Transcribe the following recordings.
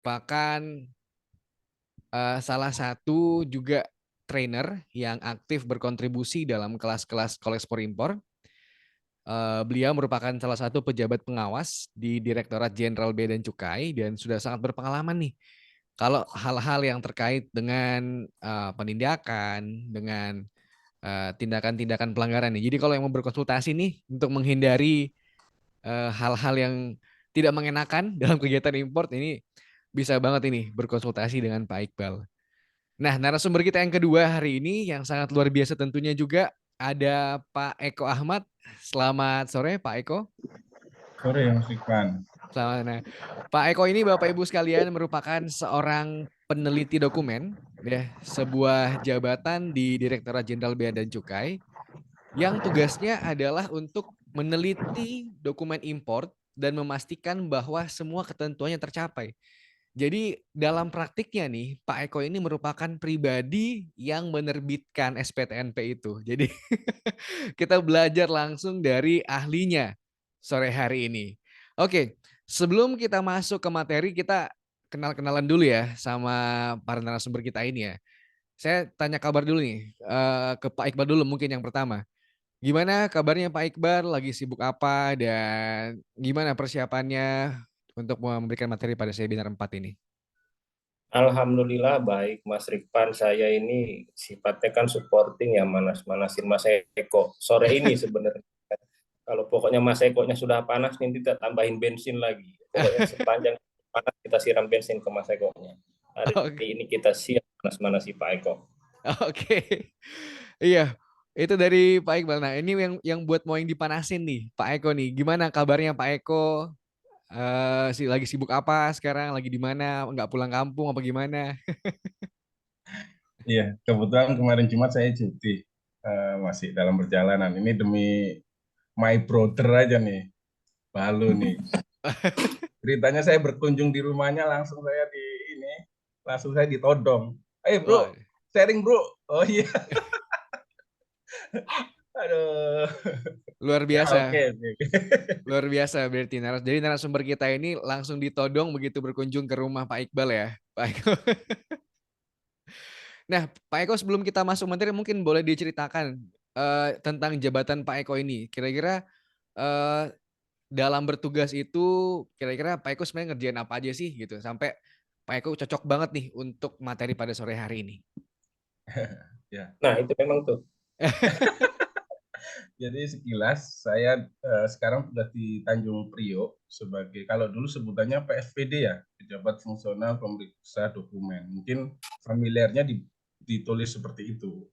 merupakan salah satu juga trainer yang aktif berkontribusi dalam kelas-kelas ekspor-impor. Beliau merupakan salah satu pejabat pengawas di Direktorat Jenderal Bea dan Cukai dan sudah sangat berpengalaman nih kalau hal-hal yang terkait dengan penindakan, dengan tindakan-tindakan pelanggaran nih. Jadi kalau yang mau berkonsultasi nih untuk menghindari hal-hal yang tidak mengenakan dalam kegiatan import ini bisa banget ini berkonsultasi dengan Pak Iqbal. Nah, narasumber kita yang kedua hari ini yang sangat luar biasa tentunya juga ada Pak Eko Ahmad. Selamat sore Pak Eko. Sore Mas Iqbal. Selamat. Nah, Pak Eko ini Bapak Ibu sekalian merupakan seorang peneliti dokumen ya, sebuah jabatan di Direktorat Jenderal Bea dan Cukai yang tugasnya adalah untuk meneliti dokumen impor dan memastikan bahwa semua ketentuannya tercapai. Jadi dalam praktiknya nih, Pak Eko ini merupakan pribadi yang menerbitkan SPTNP itu. Jadi kita belajar langsung dari ahlinya sore hari ini. Oke, sebelum kita masuk ke materi, kita kenal-kenalan dulu ya sama para narasumber kita ini ya. Saya tanya kabar dulu nih ke Pak Iqbal dulu mungkin yang pertama. Gimana kabarnya Pak Iqbal? Lagi sibuk apa dan gimana persiapannya untuk memberikan materi pada webinar 4 ini? Alhamdulillah baik Mas Rikpan, saya ini sifatnya kan supporting ya, manas-manasin Mas Eko. Sore ini sebenarnya kalau pokoknya Mas Ekonya sudah panas nanti kita tambahin bensin lagi. Pokoknya sepanjang panas kita siram bensin ke Mas Ekonya. Hari Oke. ini kita siap manas-manasi Pak Eko. Oke. Iya, itu dari Pak Iqbal. Nah, ini yang buat mau yang dipanasin nih, Pak Eko nih. Gimana kabarnya Pak Eko? Lagi sibuk apa sekarang? Lagi di mana? Nggak pulang kampung apa gimana? Iya, kebetulan kemarin Jumat saya cuti, masih dalam perjalanan. Ini demi my brother aja nih, Balu nih. Ceritanya saya berkunjung di rumahnya, langsung saya ditodong. Bro, Wah, sharing bro. Oh iya, aduh. luar Ya biasa. oke, oke. Luar biasa berarti. Jadi narasumber kita ini langsung ditodong begitu berkunjung ke rumah Pak Iqbal ya, Pak Eko. Nah, Pak Eko sebelum kita masuk materi mungkin boleh diceritakan tentang jabatan Pak Eko ini. Kira-kira eh, dalam bertugas itu kira-kira Pak Eko sebenarnya ngerjain apa aja sih gitu sampai Pak Eko cocok banget nih untuk materi pada sore hari ini. Ya, Nah itu memang tuh. jadi sekilas saya sekarang sudah di Tanjung Priok sebagai, kalau dulu sebutannya PFPD ya, Pejabat Fungsional Pemeriksa Dokumen. Mungkin familiarnya ditulis seperti itu.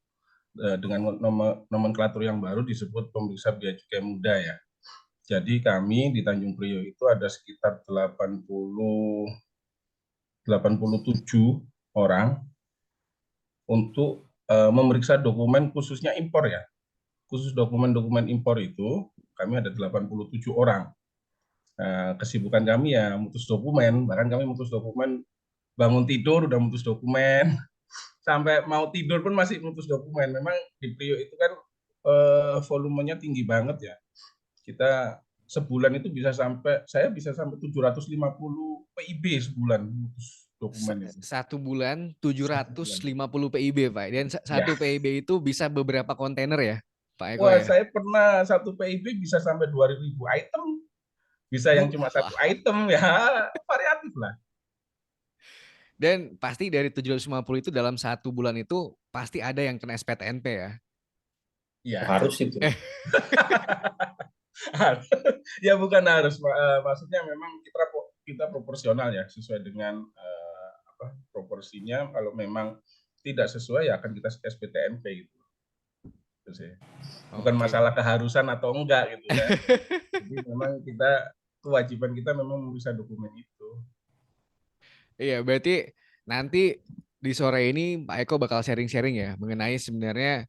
Dengan nomenklatur yang baru disebut Pemeriksa Bea Cukai Muda ya. Jadi kami di Tanjung Priok itu ada sekitar 87 orang untuk memeriksa dokumen khususnya impor ya. Khusus dokumen-dokumen impor itu kami ada 87 orang. Kesibukan kami ya mutus dokumen, bahkan kami mutus dokumen bangun tidur udah mutus dokumen, sampai mau tidur pun masih mutus dokumen. Memang di Priok itu kan volumenya tinggi banget ya. Kita sebulan itu saya bisa sampai 750 PIB sebulan mutus dokumen itu. Satu bulan Satu bulan. 750 PIB, Pak. Dan Ya. satu PIB itu bisa beberapa kontainer ya, Pak Eko Wah, ya. saya pernah satu PIB bisa sampai 2.000 item. Bisa yang cuma satu Wah. item ya, variatif lah. Dan pasti dari 750 itu dalam satu bulan itu pasti ada yang kena SPTNP ya. Ya. Harus itu. Ya bukan harus, maksudnya memang kita proporsional ya, sesuai dengan proporsinya. Kalau memang tidak sesuai ya akan kita SPTNP gitu. Itu sih. Bukan Oke. masalah keharusan atau enggak gitu ya. Jadi memang kewajiban kita memang memeriksa dokumen itu. Iya, berarti nanti di sore ini Pak Eko bakal sharing-sharing ya mengenai sebenarnya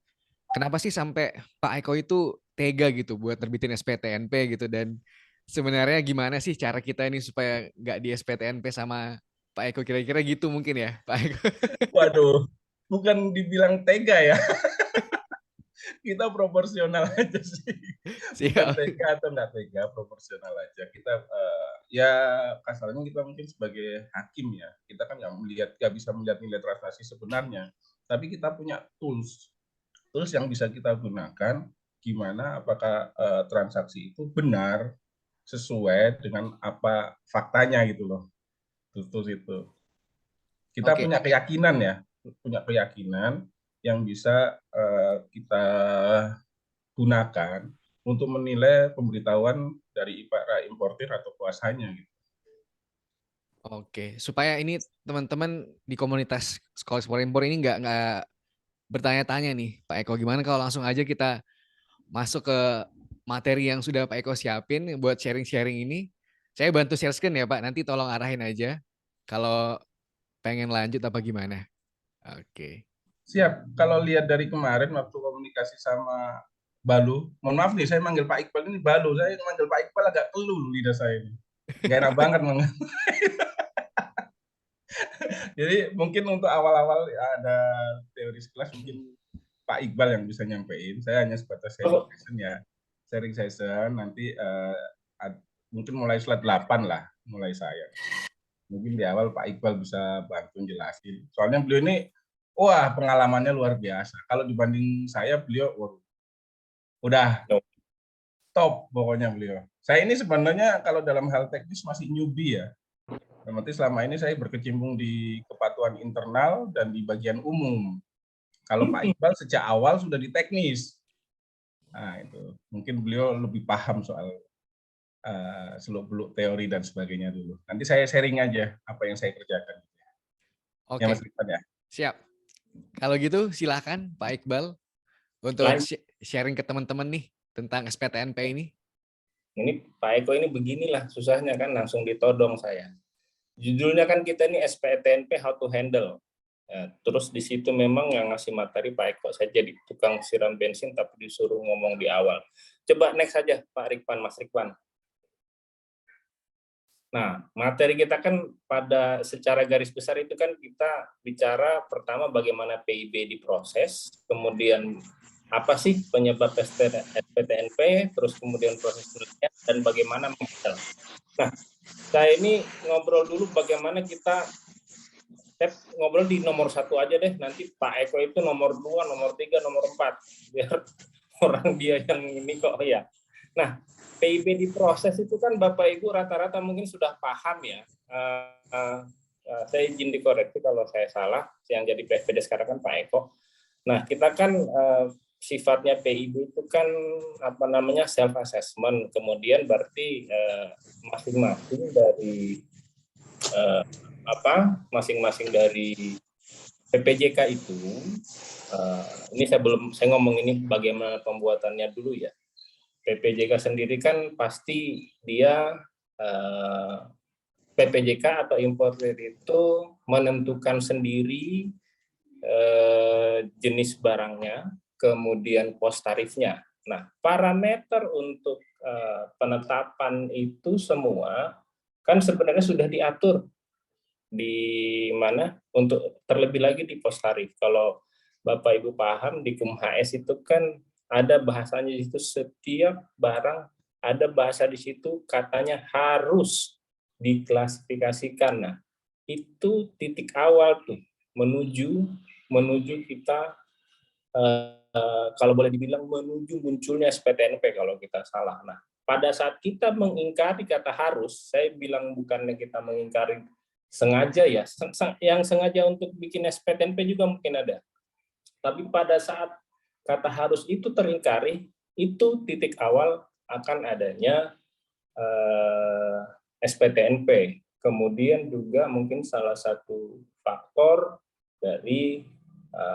kenapa sih sampai Pak Eko itu tega gitu buat terbitin SPTNP gitu dan sebenarnya gimana sih cara kita ini supaya nggak di SPTNP sama Pak Eko kira-kira gitu mungkin ya Pak Eko. Waduh, bukan dibilang tega ya. Kita proporsional aja sih. Bukan Siap. tega atau nggak tega, proporsional aja. Kita ya kasarnya kita mungkin sebagai hakim ya, kita kan nggak bisa melihat nilai transaksi sebenarnya, tapi kita punya tools yang bisa kita gunakan gimana apakah transaksi itu benar sesuai dengan apa faktanya gitu loh. Tools itu. Kita Oke, punya keyakinan ya, yang bisa kita gunakan untuk menilai pemberitahuan dari para importir atau kuasanya gitu. oke. Supaya ini teman-teman di komunitas sekolah ekspor impor ini nggak bertanya-tanya nih, Pak Eko, gimana kalau langsung aja kita masuk ke materi yang sudah Pak Eko siapin buat sharing-sharing ini. Saya bantu share screen ya Pak, nanti tolong arahin aja kalau pengen lanjut apa gimana. Oke. Siap. Kalau lihat dari kemarin waktu komunikasi sama Balu, mohon maaf nih saya manggil Pak Iqbal ini Balu, saya manggil Pak Iqbal agak keluh lidah saya ini. Gak enak banget manggil. Jadi mungkin untuk awal-awal ada teori sekelas mungkin Pak Iqbal yang bisa nyampein. Saya hanya sebatas sharing Oh, session ya. Sharing session nanti mungkin mulai slide 8 lah mulai saya. Mungkin di awal Pak Iqbal bisa bantu jelasin. Soalnya beliau ini wah pengalamannya luar biasa. Kalau dibanding saya beliau udah no. top pokoknya beliau. Saya ini sebenarnya kalau dalam hal teknis masih newbie ya. Berarti selama ini saya berkecimpung di kepatuhan internal dan di bagian umum. Kalau Pak Iqbal sejak awal sudah di teknis. Nah, itu mungkin beliau lebih paham soal seluk-beluk teori dan sebagainya dulu. Nanti saya sharing aja apa yang saya kerjakan. Ya Mas Oke, Rifan ya. siap. Kalau gitu silahkan Pak Iqbal untuk Lanjut. sharing ke teman-teman nih tentang SPTNP ini. Ini Pak Eko ini beginilah susahnya kan langsung ditodong saya. Judulnya kan kita ini SPTNP How to Handle. Ya, terus di situ memang yang ngasih materi Pak Eko. Saya jadi tukang siram bensin tapi disuruh ngomong di awal. Coba next saja Pak Rikwan, Mas Rikwan. Nah, materi kita kan pada secara garis besar itu kan kita bicara pertama bagaimana PIB diproses, kemudian apa sih penyebab SPTNP, terus kemudian proses selanjutnya, dan bagaimana menghandle. Nah, saya ini ngobrol dulu bagaimana kita ngobrol di nomor 1 aja deh, nanti Pak Eko itu nomor 2, nomor 3, nomor 4, biar orang dia yang ini kok ya. Nah, PIB diproses itu kan Bapak Ibu rata-rata mungkin sudah paham ya. Saya izin dikoreksi kalau saya salah, yang jadi PSPD sekarang kan Pak Eko. Nah, kita kan sifatnya PIB itu kan apa namanya self assessment, kemudian berarti masing-masing dari masing-masing dari PPJK itu ini saya ngomong ini bagaimana pembuatannya dulu ya. PPJK sendiri kan pasti dia PPJK atau importer itu menentukan sendiri jenis barangnya, kemudian pos tarifnya. Nah, parameter untuk penetapan itu semua kan sebenarnya sudah diatur di mana untuk terlebih lagi di pos tarif. Kalau Bapak Ibu paham di KUMHS itu kan ada bahasanya di situ, setiap barang ada bahasa di situ katanya harus diklasifikasikan. Nah, itu titik awal tuh menuju kita kalau boleh dibilang menuju munculnya SPTNP kalau kita salah. Nah, pada saat kita mengingkari kata harus, saya bilang bukannya kita mengingkari sengaja ya, yang sengaja untuk bikin SPTNP juga mungkin ada. Tapi pada saat kata harus itu teringkari, itu titik awal akan adanya SPTNP. Kemudian juga mungkin salah satu faktor dari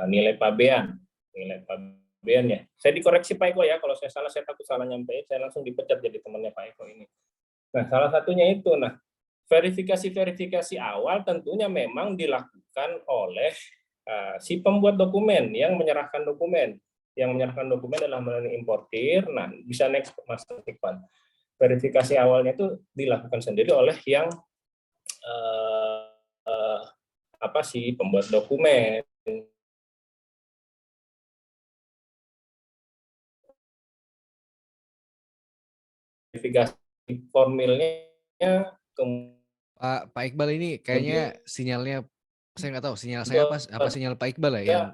nilai pabean. Nilai pabeannya. Saya dikoreksi Pak Eko ya, kalau saya salah saya takut salah nyampein, saya langsung dipecat jadi temannya Pak Eko ini. Nah, salah satunya itu. Nah, verifikasi awal tentunya memang dilakukan oleh si pembuat dokumen yang menyerahkan dokumen. Yang menyerahkan dokumen adalah melalui importir. Nah, bisa next Mas Iqbal. Verifikasi awalnya itu dilakukan sendiri oleh yang pembuat dokumen. Verifikasi formilnya Pak Iqbal ini kayaknya kemudian sinyalnya, saya nggak tahu sinyal saya apa sinyal Pak Iqbal ya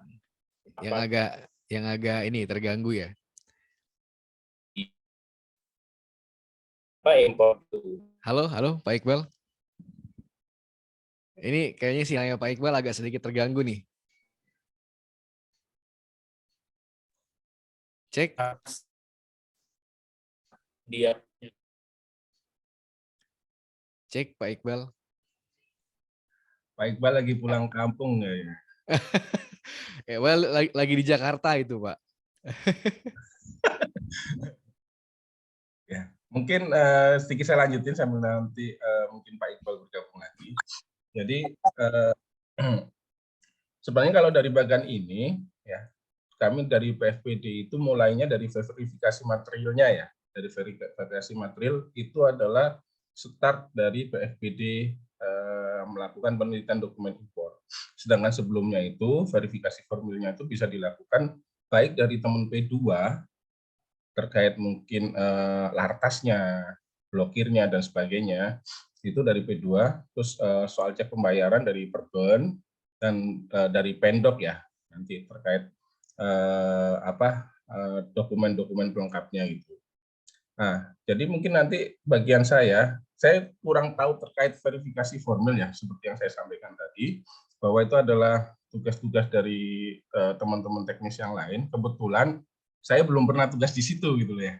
yang apa agak ini terganggu ya. impor itu. Halo Pak Iqbal. Ini kayaknya sinyalnya Pak Iqbal agak sedikit terganggu nih. Cek. Dia Cek Pak Iqbal. Pak Iqbal lagi pulang kampung ya. Lagi di Jakarta itu, Pak. Ya, mungkin sedikit saya lanjutin sambil nanti mungkin Pak Iqbal bergabung lagi. Jadi sebenarnya kalau dari bagian ini ya, kami dari PFPD itu mulainya dari verifikasi materialnya ya. Dari verifikasi material itu adalah start dari PFPD melakukan penelitian dokumen impor. Sedangkan sebelumnya itu verifikasi formilnya itu bisa dilakukan baik dari teman P2 terkait mungkin lartasnya, blokirnya dan sebagainya itu dari P2, terus soal cek pembayaran dari Perben dan dari Pendok ya nanti terkait dokumen-dokumen pelengkapnya gitu. Nah, jadi mungkin nanti bagian saya kurang tahu terkait verifikasi formil ya, seperti yang saya sampaikan tadi, bahwa itu adalah tugas-tugas dari teman-teman teknis yang lain. Kebetulan saya belum pernah tugas di situ gitu ya.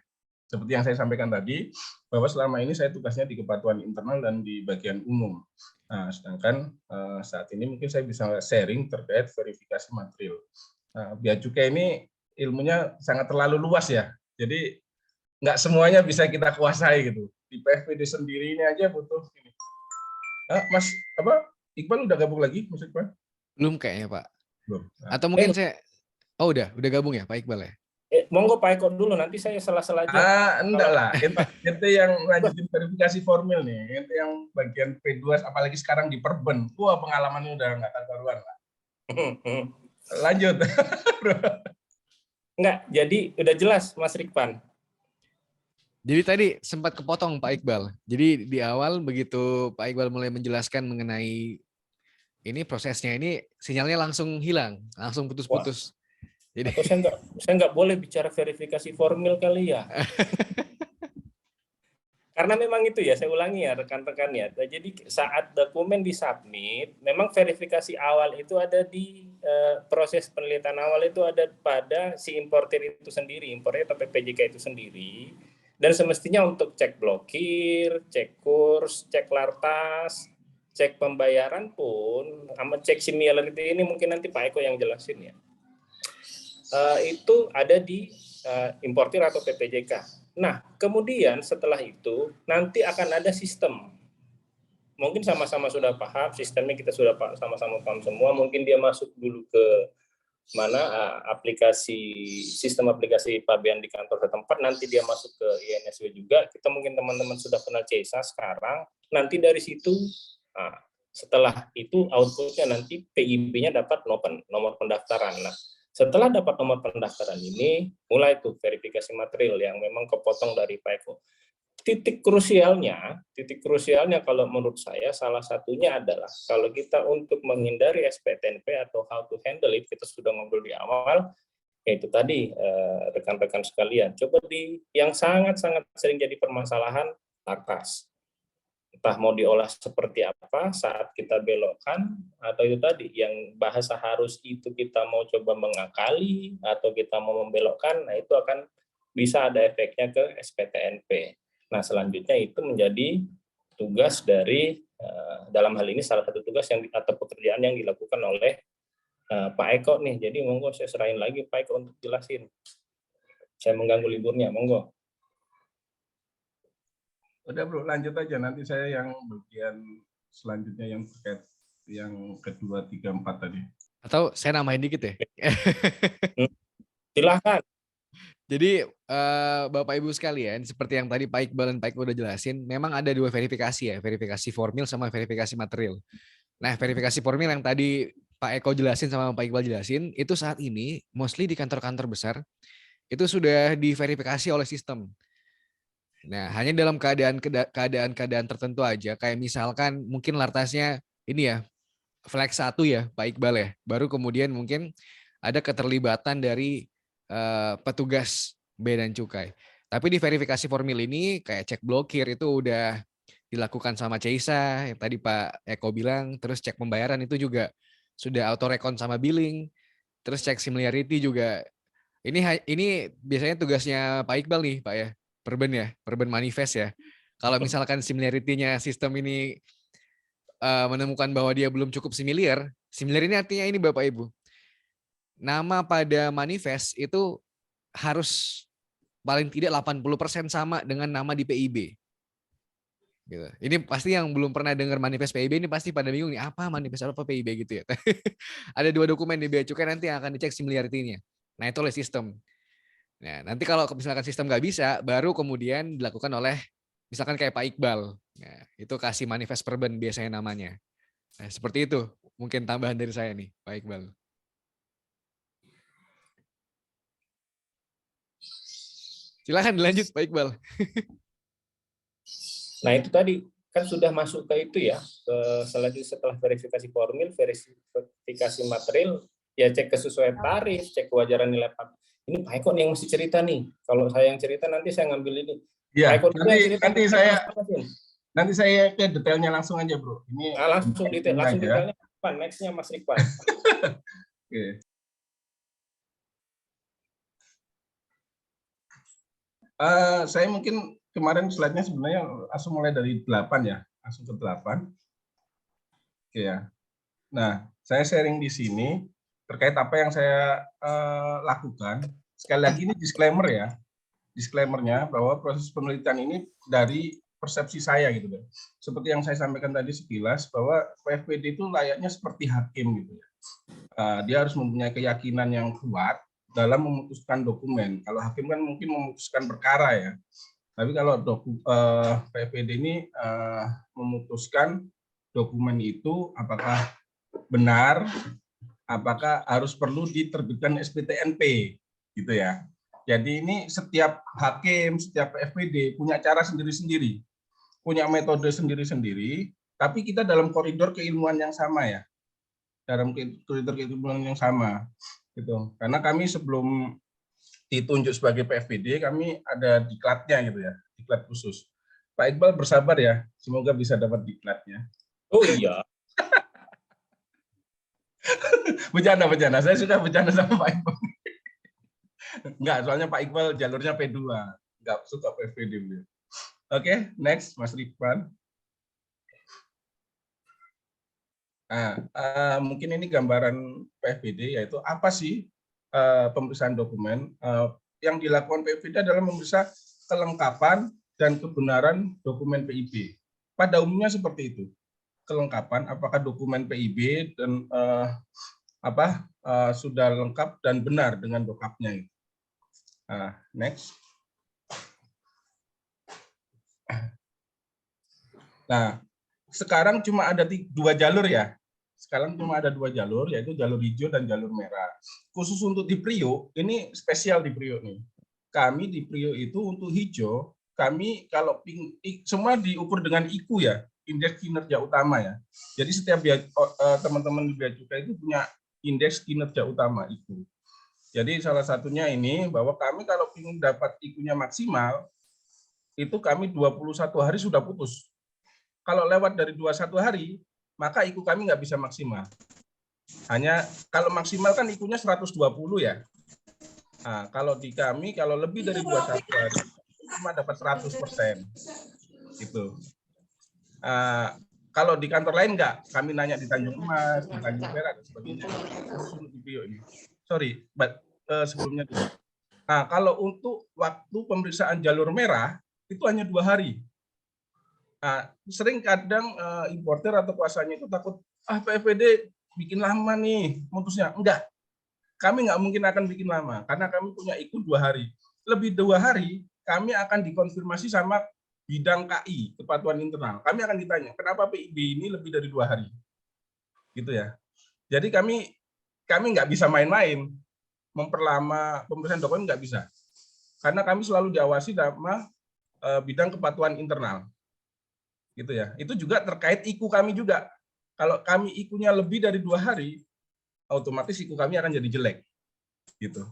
Seperti yang saya sampaikan tadi, bahwa selama ini saya tugasnya di kepatuhan internal dan di bagian umum. Nah, sedangkan saat ini mungkin saya bisa sharing terkait verifikasi material. Nah, Bea Cukai ini ilmunya sangat terlalu luas ya. Jadi nggak semuanya bisa kita kuasai gitu. Di PFPD sendiri ini aja butuh ini. Mas Iqbal udah gabung lagi, Mas Iqbal? Belum kayaknya, Pak. Belum. Atau mungkin udah gabung ya Pak Iqbal ya? Monggo Pak Eko dulu, nanti saya salah-salah aja. Enggak lah. Ente yang lanjutin verifikasi formil nih. Ente yang bagian P2, apalagi sekarang di Perben. Wah, pengalamannya udah nggak karuan lah. Lanjut. Enggak, jadi udah jelas Mas Rikpan. Jadi tadi sempat kepotong Pak Iqbal. Jadi di awal begitu Pak Iqbal mulai menjelaskan mengenai ini prosesnya ini sinyalnya langsung hilang, langsung putus-putus. Jadi atau saya nggak boleh bicara verifikasi formil kali ya. Karena memang itu ya, saya ulangi ya rekan-rekan ya. Jadi saat dokumen disubmit, memang verifikasi awal itu ada di proses penelitian awal itu ada pada si importer itu sendiri, importer atau PPJK itu sendiri. Dan semestinya untuk cek blokir, cek kurs, cek lartas, cek pembayaran pun, sama cek similarity ini mungkin nanti Pak Eko yang jelasin ya. Itu ada di importir atau PPJK. Nah, kemudian setelah itu nanti akan ada sistem. Mungkin sama-sama sudah paham, sistemnya kita sudah sama-sama paham semua. Mungkin dia masuk dulu ke mana sistem aplikasi pabean di kantor setempat, nanti dia masuk ke INSW juga. Kita mungkin teman-teman sudah kenal CESA sekarang. Nanti dari situ, setelah itu outputnya nanti PIB-nya dapat nomor pendaftaran. Nah, setelah dapat nomor pendaftaran ini, mulai tuh verifikasi material yang memang kepotong dari Pak Eko. Titik krusialnya kalau menurut saya salah satunya adalah kalau kita untuk menghindari SPTNP atau how to handle it, kita sudah ngobrol di awal, yaitu tadi rekan-rekan sekalian, coba yang sangat-sangat sering jadi permasalahan lartas. Entah mau diolah seperti apa saat kita belokkan, atau itu tadi yang bahasa harus itu kita mau coba mengakali atau kita mau membelokkan, nah itu akan bisa ada efeknya ke SPTNP. Nah selanjutnya itu menjadi tugas dari dalam hal ini salah satu tugas atau pekerjaan yang dilakukan oleh Pak Eko nih. Jadi monggo saya serahin lagi Pak Eko untuk jelasin. Saya mengganggu liburnya, monggo. Udah bro, lanjut aja. Nanti saya yang bagian selanjutnya yang terkait yang kedua, 3, 4 tadi. Atau saya nambahin dikit ya? Silahkan. Jadi Bapak Ibu sekalian, seperti yang tadi Pak Iqbal dan Pak Eko udah jelasin, memang ada 2 verifikasi ya, verifikasi formil sama verifikasi material. Nah, verifikasi formil yang tadi Pak Eko jelasin sama Pak Iqbal jelasin, itu saat ini mostly di kantor-kantor besar, itu sudah diverifikasi oleh sistem. Nah, hanya dalam keadaan tertentu aja, kayak misalkan mungkin lartasnya ini ya, flag 1 ya, Pak Iqbal ya. Baru kemudian mungkin ada keterlibatan dari petugas Bea dan Cukai. Tapi di verifikasi formil ini kayak cek blokir itu udah dilakukan sama Ceisa, yang tadi Pak Eko bilang, terus cek pembayaran itu juga sudah auto recount sama billing, terus cek similarity juga. Ini biasanya tugasnya Pak Iqbal nih, Pak ya. Perben manifest ya. Kalau misalkan similarity-nya sistem ini menemukan bahwa dia belum cukup similar ini artinya ini Bapak Ibu. Nama pada manifest itu harus paling tidak 80% sama dengan nama di PIB. Gitu. Ini pasti yang belum pernah dengar manifest PIB ini pasti pada bingung nih, apa manifest apa PIB gitu ya. Ada 2 dokumen di Bea Cukai nanti yang akan dicek similarity-nya. Nah, itu oleh sistem. Nah, nanti kalau misalkan sistem nggak bisa, baru kemudian dilakukan oleh misalkan kayak Pak Iqbal. Nah, itu kasih manifest perben biasanya namanya. Nah, seperti itu. Mungkin tambahan dari saya nih, Pak Iqbal. Silahkan dilanjut, Pak Iqbal. Nah, itu tadi kan sudah masuk ke itu ya, selanjutnya setelah verifikasi formil, verifikasi material, ya cek kesesuaian tarif, cek kewajaran nilai pajak. Ini Pak Eko nih yang mesti cerita nih. Kalau saya yang cerita nanti saya ngambil ini. Iya, Pak Eko nanti saya ke detailnya langsung aja, Bro. Ini langsung detailnya. Nextnya Mas Rikwan. Oke. Saya mungkin kemarin slide-nya sebenarnya langsung mulai dari 8 ya, langsung ke 8. Oke ya. Nah, saya sharing di sini terkait apa yang saya lakukan. Sekali lagi ini disclaimer ya, disclaimernya bahwa proses penelitian ini dari persepsi saya gitu ya. Seperti yang saya sampaikan tadi sekilas bahwa PFPD itu layaknya seperti hakim gitu ya. Dia harus mempunyai keyakinan yang kuat dalam memutuskan dokumen. Kalau hakim kan mungkin memutuskan perkara ya. Tapi kalau PFPD ini memutuskan dokumen itu apakah benar, apakah harus perlu diterbitkan SPTNP gitu ya. Jadi ini setiap hakim, setiap PFPD punya cara sendiri-sendiri, punya metode sendiri-sendiri, tapi kita dalam koridor keilmuan yang sama ya, dalam koridor keilmuan yang sama, gitu. Karena kami sebelum ditunjuk sebagai PFPD, kami ada diklatnya gitu ya, diklat khusus. Pak Iqbal bersabar ya, semoga bisa dapat diklatnya. Oh iya. Bercanda, saya suka bercanda sama Pak Iqbal. Enggak, soalnya Pak Iqbal jalurnya P2, enggak suka PFPD beliau. Oke, next Mas Rikwan. Nah, mungkin ini gambaran PFPD, yaitu apa sih pemeriksaan dokumen. Yang dilakukan PFPD adalah memeriksa kelengkapan dan kebenaran dokumen PIB. Pada umumnya seperti itu. Kelengkapan, apakah dokumen PIB dan sudah lengkap dan benar dengan dokapnya. Next. Nah, sekarang cuma ada 2 jalur ya. Sekarang cuma ada 2 jalur, yaitu jalur hijau dan jalur merah. Khusus untuk di Priok, ini spesial di Priok nih. Kami di Priok itu untuk hijau, kami kalau semua diukur dengan IKU ya, indeks kinerja utama ya. Jadi setiap teman-teman di Bea Cukai itu punya indeks kinerja utama IKU. Jadi salah satunya ini bahwa kami kalau ingin dapat IKU-nya maksimal, itu kami 21 hari sudah putus. Kalau lewat dari 21 hari, maka IKU kami nggak bisa maksimal. Hanya kalau maksimal kan IKU-nya 120 ya. Nah, kalau di kami, kalau lebih dari 21 hari, cuma dapat 100%. Gitu. Kalau di kantor lain nggak, kami nanya di Tanjung Emas, di Tanjung Perak, dan sebagainya. Sorry, sebelumnya. Nah, kalau untuk waktu pemeriksaan jalur merah, itu hanya 2 hari. Nah, sering kadang importer atau kuasanya itu takut, PFPD bikin lama nih mutusnya. Enggak, kami nggak mungkin akan bikin lama, karena kami punya IKU 2 hari. Lebih 2 hari, kami akan dikonfirmasi sama bidang KI, kepatuhan internal. Kami akan ditanya, kenapa PIB ini lebih dari 2 hari? Gitu ya. Jadi kami nggak bisa main-main, memperlama pemeriksaan dokumen nggak bisa. Karena kami selalu diawasi sama bidang kepatuhan internal. Gitu ya. Itu juga terkait IKU kami juga. Kalau kami IKU-nya lebih dari 2 hari, otomatis IKU kami akan jadi jelek. Gitu.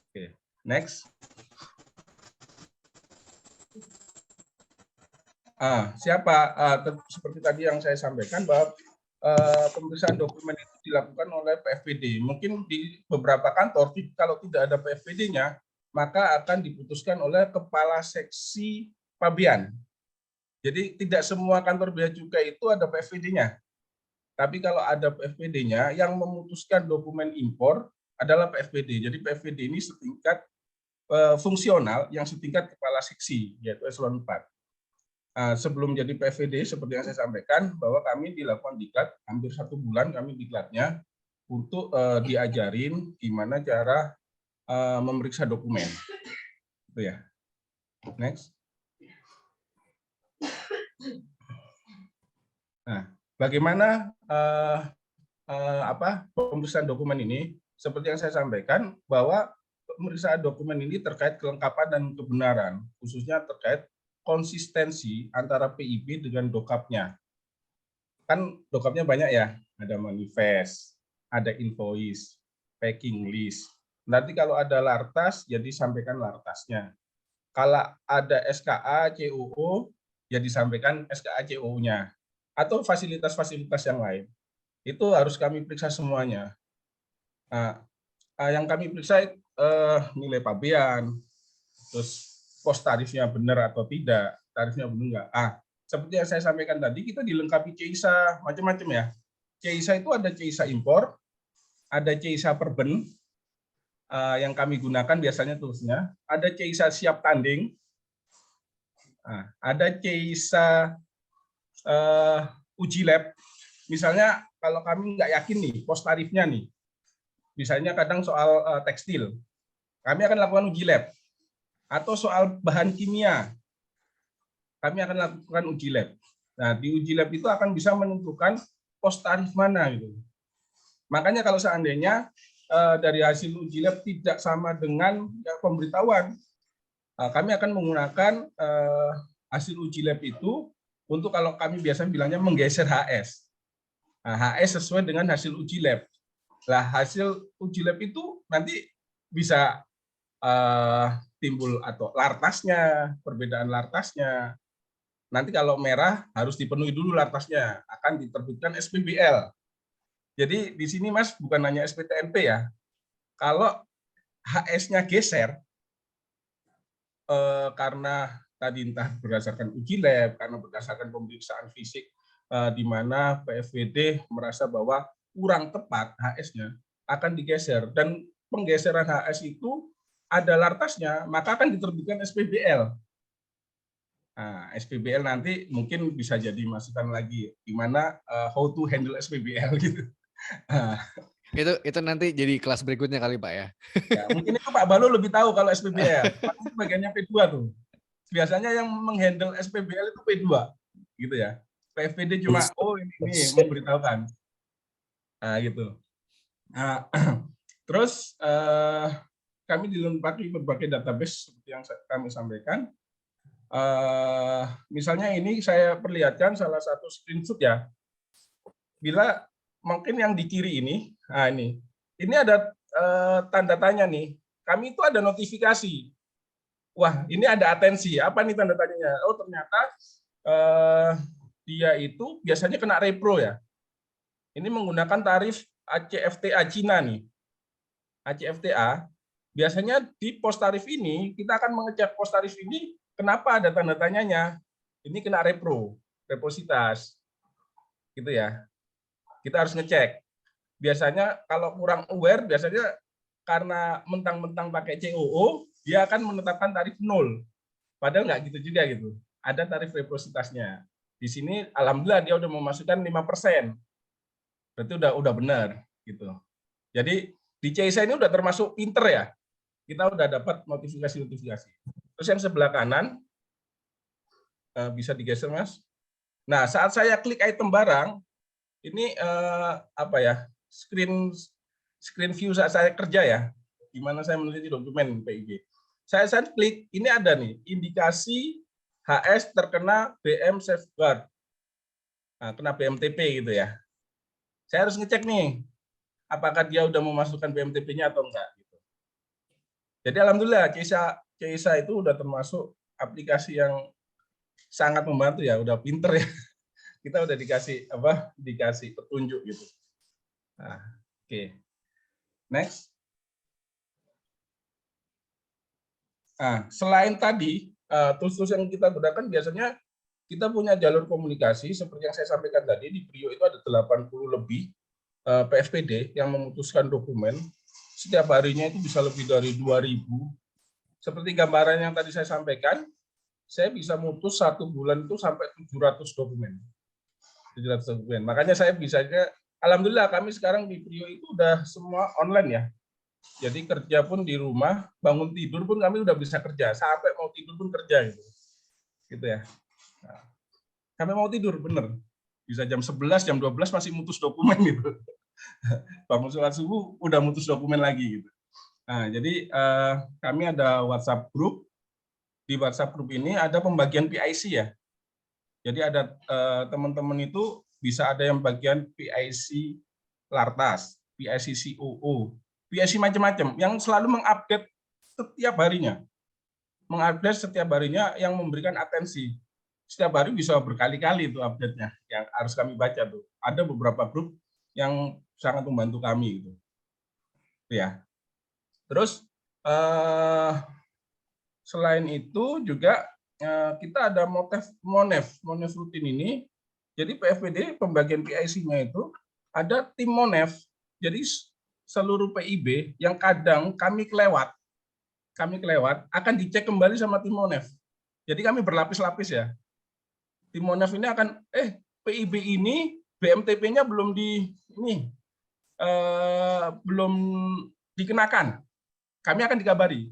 Oke, next. Siapa? Seperti tadi yang saya sampaikan bahwa pemeriksaan dokumen itu dilakukan oleh PFPD. Mungkin di beberapa kantor kalau tidak ada PFPD-nya, maka akan diputuskan oleh kepala seksi Pabean. Jadi tidak semua kantor bea cukai itu ada PFPD-nya. Tapi kalau ada PFPD-nya, yang memutuskan dokumen impor adalah PFPD. Jadi PFPD ini setingkat fungsional yang setingkat kepala seksi, yaitu eselon 4. Sebelum jadi PFPD, seperti yang saya sampaikan, bahwa kami dilakukan diklat, hampir 1 bulan kami diklatnya, untuk diajarin gimana cara memeriksa dokumen. Itu ya. Next. Nah, bagaimana pemeriksaan dokumen ini? Seperti yang saya sampaikan, bahwa pemeriksaan dokumen ini terkait kelengkapan dan kebenaran, khususnya terkait konsistensi antara PIB dengan dokapnya. Kan dokapnya banyak ya, ada manifest, ada invoice, packing list. Nanti kalau ada lartas, ya disampaikan lartasnya. Kalau ada SKA, COO, ya disampaikan SKA, COO-nya. Atau fasilitas-fasilitas yang lain. Itu harus kami periksa semuanya. Nah, yang kami periksa nilai pabean, terus pos tarifnya benar atau tidak, tarifnya benar enggak. Seperti yang saya sampaikan tadi, kita dilengkapi CISA, macam-macam ya. CISA itu ada CISA impor, ada CISA perben, yang kami gunakan biasanya tulisnya, ada CISA siap tanding, ada CISA uji lab. Misalnya kalau kami nggak yakin nih, pos tarifnya nih, misalnya kadang soal tekstil, kami akan lakukan uji lab. Atau soal bahan kimia, kami akan lakukan uji lab. Nah, di uji lab itu akan bisa menentukan pos tarif mana gitu. Makanya kalau seandainya dari hasil uji lab tidak sama dengan pemberitahuan, kami akan menggunakan hasil uji lab itu untuk, kalau kami biasa bilangnya, menggeser HS. Nah, HS sesuai dengan hasil uji lab. Nah, hasil uji lab itu nanti bisa timbul atau lartasnya, perbedaan lartasnya. Nanti kalau merah harus dipenuhi dulu lartasnya, akan diterbitkan SPBL. Jadi di sini Mas bukan hanya SPTNP ya. Kalau HS-nya geser karena tadi entah berdasarkan uji lab, karena berdasarkan pemeriksaan fisik di mana PFWD merasa bahwa kurang tepat HS-nya, akan digeser. Dan penggeseran HS itu ada lartasnya, maka akan diterbitkan SPBL. Nah, SPBL nanti mungkin bisa jadi masukan lagi gimana how to handle SPBL gitu. Itu nanti jadi kelas berikutnya kali Pak ya. Ya, mungkin itu Pak Balu lebih tahu kalau SPBL. Itu bagiannya P2 tuh. Biasanya yang menghandle SPBL itu P2 gitu ya. PFPD cuma ini memberitahukan. Nah, gitu. Nah, terus kami dilengkapi berbagai database seperti yang kami sampaikan. Misalnya ini saya perlihatkan salah satu screenshot ya. Bila mungkin yang di kiri ini, nah ini ada tanda tanya nih. Kami itu ada notifikasi. Wah, ini ada atensi. Apa nih tanda tanyanya? Oh, ternyata dia itu biasanya kena repro ya. Ini menggunakan tarif ACFTA Cina nih. ACFTA. Biasanya di pos tarif ini, kita akan mengecek pos tarif ini, kenapa ada tanda tanyanya. Ini kena repro, repositas. Gitu ya. Kita harus ngecek. Biasanya kalau kurang aware, biasanya karena mentang-mentang pakai COO, dia akan menetapkan tarif 0. Padahal nggak gitu juga gitu. Ada tarif repositasnya. Di sini alhamdulillah dia udah memasukkan 5%. Berarti udah benar gitu. Jadi di CISA ini udah termasuk pinter ya. Kita udah dapat notifikasi. Terus yang sebelah kanan bisa digeser Mas. Nah, saat saya klik item barang, ini screen view saat saya kerja ya, gimana saya meneliti dokumen PIG. Saya klik, ini ada nih, indikasi HS terkena BM Safeguard. Nah, kena BMTP gitu ya. Saya harus ngecek nih, apakah dia udah memasukkan BMTP-nya atau enggak. Gitu. Jadi alhamdulillah CISA itu udah termasuk aplikasi yang sangat membantu ya, udah pinter ya. Kita udah dikasih petunjuk gitu. Nah, oke. Next. Nah, selain tadi tools-tools yang kita gunakan biasanya kita punya jalur komunikasi seperti yang saya sampaikan tadi, di Brio itu ada 80 lebih PFPD yang memutuskan dokumen. Setiap harinya itu bisa lebih dari 2.000. Seperti gambaran yang tadi saya sampaikan, saya bisa mutus 1 bulan itu sampai 700 dokumen. 700 dokumen. Makanya saya bisanya, alhamdulillah kami sekarang di Brio itu udah semua online ya. Jadi kerja pun di rumah, bangun tidur pun kami udah bisa kerja. Sampai mau tidur pun kerja gitu. Gitu ya. Nah, kami mau tidur, bener. Bisa jam 11, jam 12 masih mutus dokumen gitu. Bangun sholat subuh, udah mutus dokumen lagi gitu. Nah, jadi kami ada WhatsApp group. Di WhatsApp group ini ada pembagian PIC ya. Jadi ada teman-teman itu bisa ada yang bagian PIC Lartas, PIC COO, PIC macam-macam yang selalu mengupdate setiap harinya. Mengupdate setiap harinya yang memberikan atensi. Setiap hari bisa berkali-kali itu update-nya yang harus kami baca tuh. Ada beberapa grup yang sangat membantu kami gitu. Ya. Terus selain itu juga kita ada Monef rutin ini. Jadi PFPD pembagian PIC-nya itu ada tim Monef. Jadi seluruh PIB yang kadang kami kelewat akan dicek kembali sama tim Monef. Jadi kami berlapis-lapis ya. Tim Monef ini akan PIB ini BMTP-nya belum belum dikenakan. Kami akan dikabari.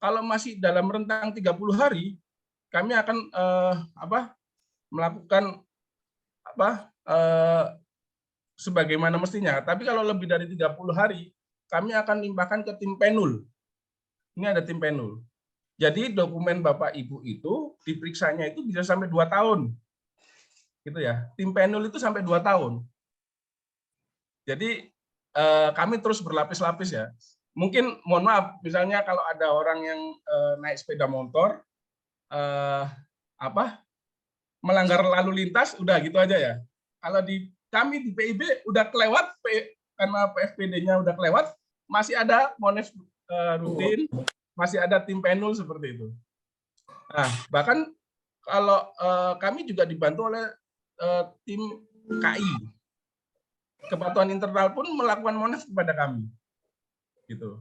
Kalau masih dalam rentang 30 hari, kami akan melakukan sebagaimana mestinya. Tapi kalau lebih dari 30 hari, kami akan limpahkan ke tim penul. Ini ada tim penul. Jadi dokumen Bapak Ibu itu diperiksanya itu bisa sampai 2 tahun. Gitu ya. Tim penul itu sampai 2 tahun. Jadi kami terus berlapis-lapis ya. Mungkin mohon maaf, misalnya kalau ada orang yang naik sepeda motor melanggar lalu lintas, udah gitu aja ya. Kalau kami di PIB udah kelewat karena PFPD-nya udah kelewat, masih ada Monef rutin, masih ada tim penul seperti itu. Nah, bahkan kalau kami juga dibantu oleh tim KI. Kepatuhan internal pun melakukan Monef kepada kami. Gitu.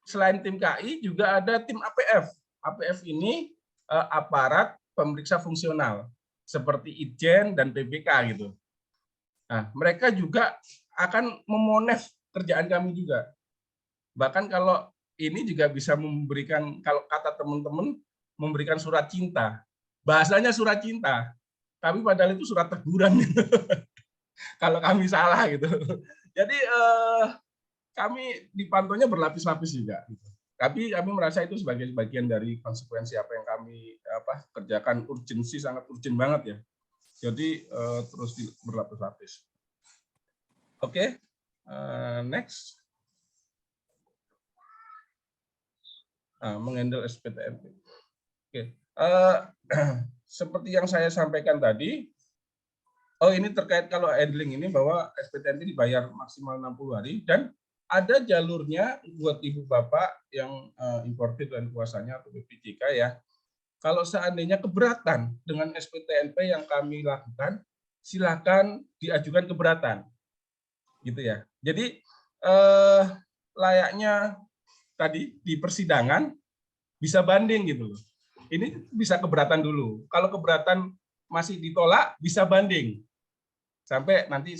Selain tim KI juga ada tim APF. APF ini aparat pemeriksa fungsional seperti Itjen dan PBK gitu. Nah, mereka juga akan memonef kerjaan kami juga. Bahkan kalau ini juga bisa memberikan, kalau kata teman-teman, memberikan surat cinta. Bahasanya surat cinta, tapi padahal itu surat teguran gitu. Kalau kami salah gitu. Jadi kami dipantaunya berlapis-lapis juga. Tapi kami merasa itu sebagai bagian dari konsekuensi apa yang kami kerjakan, urgensi, sangat urgent banget ya. Jadi terus berlapis-lapis. Oke, next. Menghandle SPTMP. Oke, seperti yang saya sampaikan tadi, ini terkait kalau handling ini bahwa SPTMP dibayar maksimal 60 hari dan ada jalurnya buat ibu bapak yang importir dan kuasanya atau BPJK ya. Kalau seandainya keberatan dengan SPTMP yang kami lakukan, silakan diajukan keberatan, gitu ya. Jadi layaknya tadi di persidangan bisa banding gitu loh. Ini bisa keberatan dulu. Kalau keberatan masih ditolak, bisa banding sampai nanti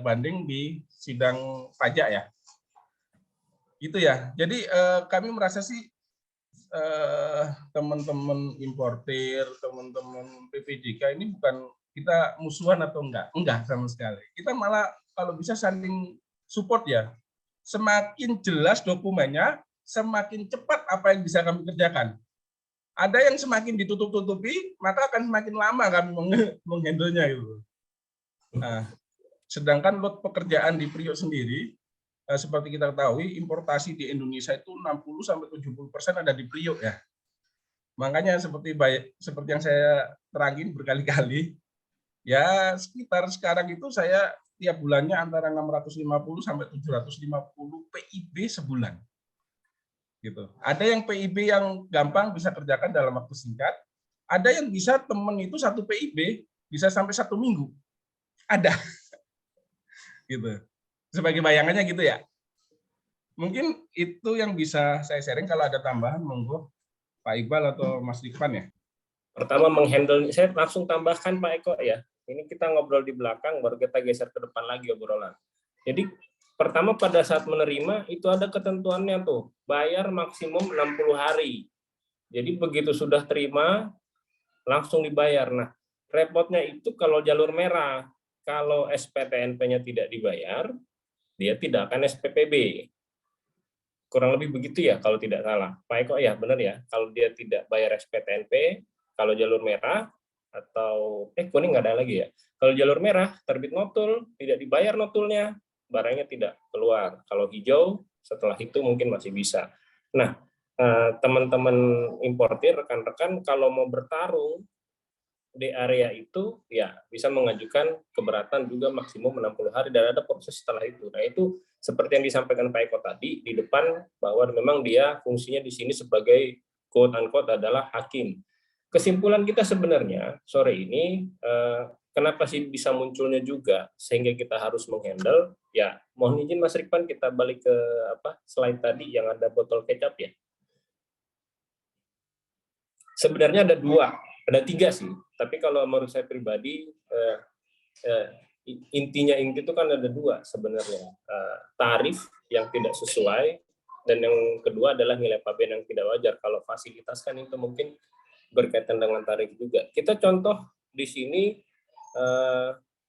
banding di sidang pajak ya. Gitu ya. Jadi kami merasa sih teman-teman importir, teman-teman PPJK ini bukan kita musuhan atau enggak sama sekali. Kita malah kalau bisa saling support ya. Semakin jelas dokumennya, semakin cepat apa yang bisa kami kerjakan. Ada yang semakin ditutup-tutupi, maka akan semakin lama kami menghandle-nya gitu. Nah, sedangkan load pekerjaan di Priok sendiri, seperti kita ketahui, importasi di Indonesia itu 60-70% ada di Priok ya. Makanya seperti yang saya terangin berkali-kali, ya sekitar sekarang itu saya tiap bulannya antara 650 sampai 750 PIB sebulan. Gitu. Ada yang PIB yang gampang bisa kerjakan dalam waktu singkat, ada yang bisa temen itu satu PIB bisa sampai 1 minggu. Ada. Gitu. Sebagai bayangannya gitu ya. Mungkin itu yang bisa saya sharing. Kalau ada tambahan monggo Pak Iqbal atau Mas Rikvan ya. Pertama menghandle, saya langsung tambahkan Pak Eko ya. Ini kita ngobrol di belakang, baru kita geser ke depan lagi obrolan. Jadi pertama pada saat menerima itu ada ketentuannya tuh, bayar maksimum 60 hari. Jadi begitu sudah terima langsung dibayar. Nah, repotnya itu kalau jalur merah, kalau SPTNP-nya tidak dibayar, dia tidak akan SPPB. Kurang lebih begitu ya kalau tidak salah. Pak Eko ya, benar ya. Kalau dia tidak bayar SPTNP, kalau jalur merah atau kuning nggak ada lagi ya. Kalau jalur merah terbit notul, tidak dibayar notulnya, barangnya tidak keluar. Kalau hijau, setelah itu mungkin masih bisa. Nah, teman-teman importir, rekan-rekan, kalau mau bertarung di area itu, ya bisa mengajukan keberatan juga maksimum 60 hari, dan ada proses setelah itu. Nah, itu seperti yang disampaikan Pak Eko tadi, di depan, bahwa memang dia fungsinya di sini sebagai quote-unquote adalah hakim. Kesimpulan kita sebenarnya, sore ini, kenapa sih bisa munculnya juga sehingga kita harus menghandle? Ya, mohon izin Mas Rikvan, kita balik ke slide tadi yang ada botol kecap ya. Sebenarnya ada tiga sih. Tapi kalau menurut saya pribadi, intinya itu kan ada dua sebenarnya. Tarif yang tidak sesuai, dan yang kedua adalah nilai pabean yang tidak wajar. Kalau fasilitas kan itu mungkin berkaitan dengan tarif juga. Kita contoh di sini